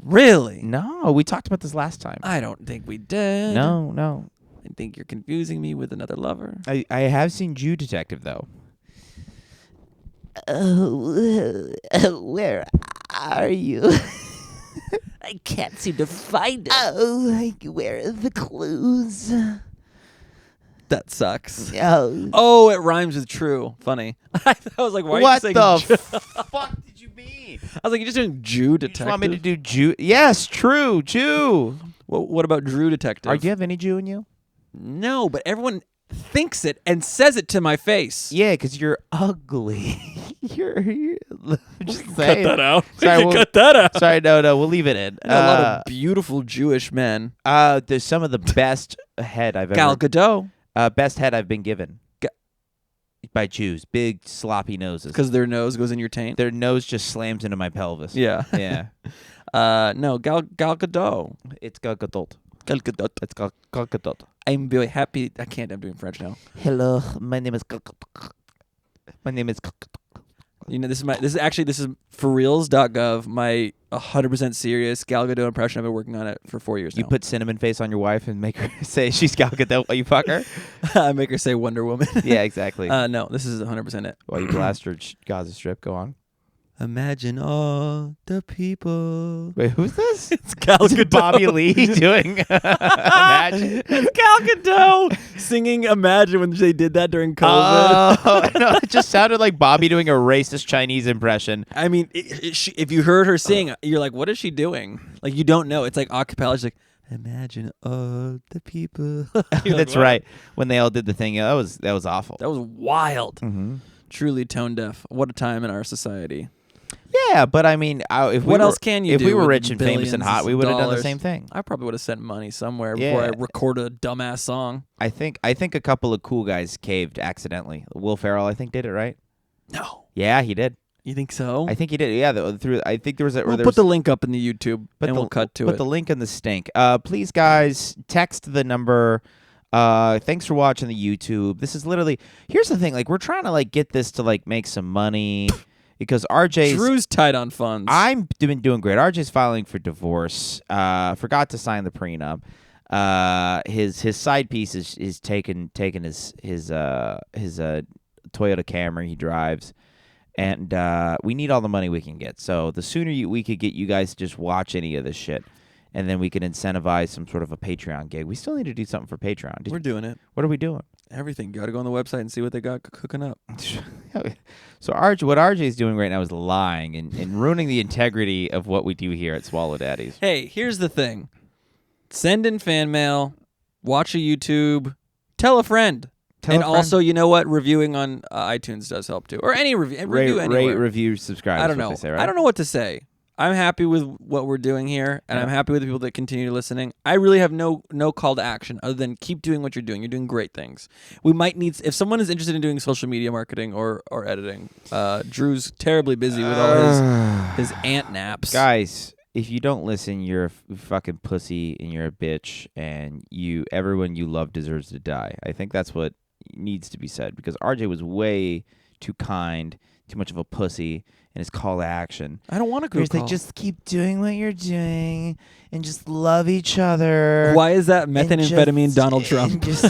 Really? No, we talked about this last time. I don't think we did. No. I think you're confusing me with another lover. I have seen Jew Detective though. Where are you? I can't seem to find it. Oh, where are the clues? That sucks. Oh, Oh, it rhymes with true. Funny. I was like, why What are you the saying fuck did you mean? I was like, you're just doing Jew You Detective. just want me to do Jew? Yes, true, Jew. What about Drew Detective? Do you have any Jew in you? No, but everyone thinks it and says it to my face. Yeah, because you're ugly. you're just saying. Cut that out. Sorry, we'll- cut that out. Sorry, no, we'll leave it in. I know a lot of beautiful Jewish men. There's some of the best head I've Gal ever. Gadot, Best head I've been given. By Jews, big sloppy noses. because their nose goes in your taint. Their nose just slams into my pelvis. Yeah. Yeah. No, Gal Gadot. It's Gal Gadot. Gal Gadot. It's Gal Gadot. I'm very happy. I can't. I'm doing French now. hello. My name is. My name is. You know, this is for reals.gov. My 100% serious Gal Gadot impression. I've been working on it for 4 years You now. put cinnamon face on your wife and make her say she's Gal Gadot while you fuck her? I make her say Wonder Woman. Yeah, exactly. No, this is 100% it. While you blast her Gaza Strip, go on. Imagine all the people. Wait, who's this? It's Gal Is it Gadot. Bobby Lee doing Imagine? It's Gal Gadot singing Imagine when they did that during COVID. Oh, no, it just sounded like Bobby doing a racist Chinese impression. I mean, if you heard her sing, you're like, what is she doing? Like, you don't know. It's like a cappella. She's like, imagine all the people. You're That's like, right. When they all did the thing, that was awful. That was wild. Mm-hmm. Truly tone deaf. What a time in our society. Yeah, but I mean, if What else can you if do we were with rich and famous and billions hot, we of would have done the dollars? same thing. I probably would have sent money somewhere before I recorded a dumbass song. I think a couple of cool guys caved accidentally. Will Ferrell, I think, did it, right? No. Yeah, he did. You think so? I think he did. Yeah, I think there was a. We'll put the link up in the YouTube and we'll cut to Put it. the link in the stink. Please, guys, text the number. Thanks for watching the YouTube. This is literally. Here's the thing. Like, we're trying to get this to make some money because RJ's. Drew's tight on funds. I'm doing great. RJ's filing for divorce. Forgot to sign the prenup. His side piece is taking his Toyota Camry he drives. And we need all the money we can get. So the sooner we could get you guys to just watch any of this shit, and then we can incentivize some sort of a Patreon gig. We still need to do something for Patreon. We're doing it. What are we doing? Everything. Got to go on the website and see what they got cooking up. So what RJ is doing right now is lying and ruining the integrity of what we do here at Swallow Daddies. Hey, here's the thing. Send in fan mail. Watch a YouTube. Tell a friend. Also, you know what? Reviewing on iTunes does help too, or any review. Review anywhere. Rate, review, subscribe. I don't is what know. they say, right? I don't know what to say. I'm happy with what we're doing here, and I'm happy with the people that continue listening. I really have no call to action other than keep doing what you're doing. You're doing great things. We might need, if someone is interested in doing social media marketing or editing. Drew's terribly busy with all his ant naps. Guys, if you don't listen, you're a fucking pussy and you're a bitch, and everyone you love deserves to die. I think that's what needs to be said, because RJ was way too kind, too much of a pussy in his call to action. I don't want to go. He's like, just keep doing what you're doing and just love each other. Why is that methamphetamine Donald Trump? Just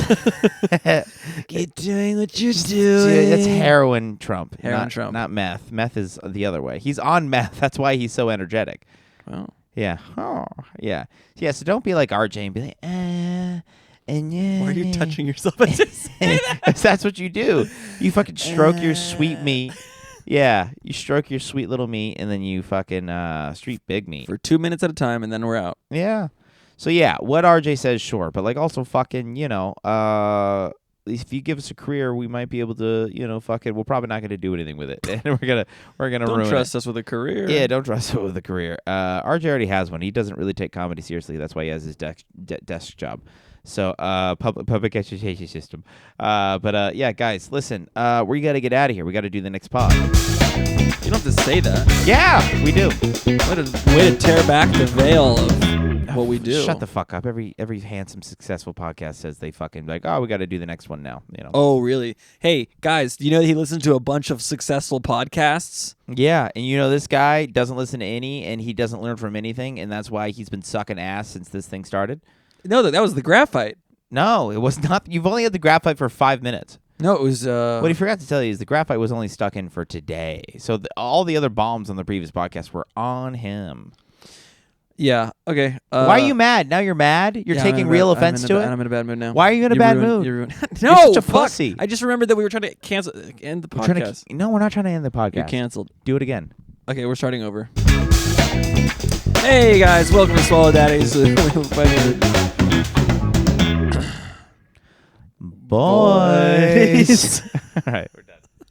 keep doing what you're doing. That's heroin Trump. Trump. Not meth. Meth is the other way. He's on meth. That's why he's so energetic. Well, yeah. Oh, yeah. Yeah, so don't be like RJ and be like, and yeah. why are you touching yourself as you say that? That's what you do. You fucking stroke your sweet meat. Yeah, you stroke your sweet little meat, and then you fucking street big meat. For 2 minutes at a time, and then we're out. Yeah. So yeah, what RJ says, sure, but also fucking, if you give us a career, we might be able to, fucking. We're probably not going to do anything with it, and we're gonna ruin Don't trust it. us with a career. Yeah, don't trust us with a career. RJ already has one. He doesn't really take comedy seriously. That's why he has his desk job. So public education system. But yeah, guys, listen. We got to get out of here. We got to do the next pod. You don't have to say that. Yeah, we do. What a way to tear back the veil of what we do. Shut the fuck up. Every handsome, successful podcast says they fucking we got to do the next one now. Oh, really? Hey, guys, do you know that he listens to a bunch of successful podcasts? Yeah, and this guy doesn't listen to any, and he doesn't learn from anything, and that's why he's been sucking ass since this thing started. No, that was the graphite. No, it was not. You've only had the graphite for 5 minutes. No, it was. What he forgot to tell you is the graphite was only stuck in for today. So all the other bombs on the previous podcast were on him. Yeah. Okay. Why are you mad? Now you're mad? You're taking real offense to it? I'm in a bad mood now. Why are you in a bad mood? No, You're such a fuck. pussy. I just remembered that we were trying to end the podcast. No, we're not trying to end the podcast. You're canceled. Do it again. Okay, we're starting over. Hey guys, welcome to Swallow Daddies. Boys. Boys. All right, we're done.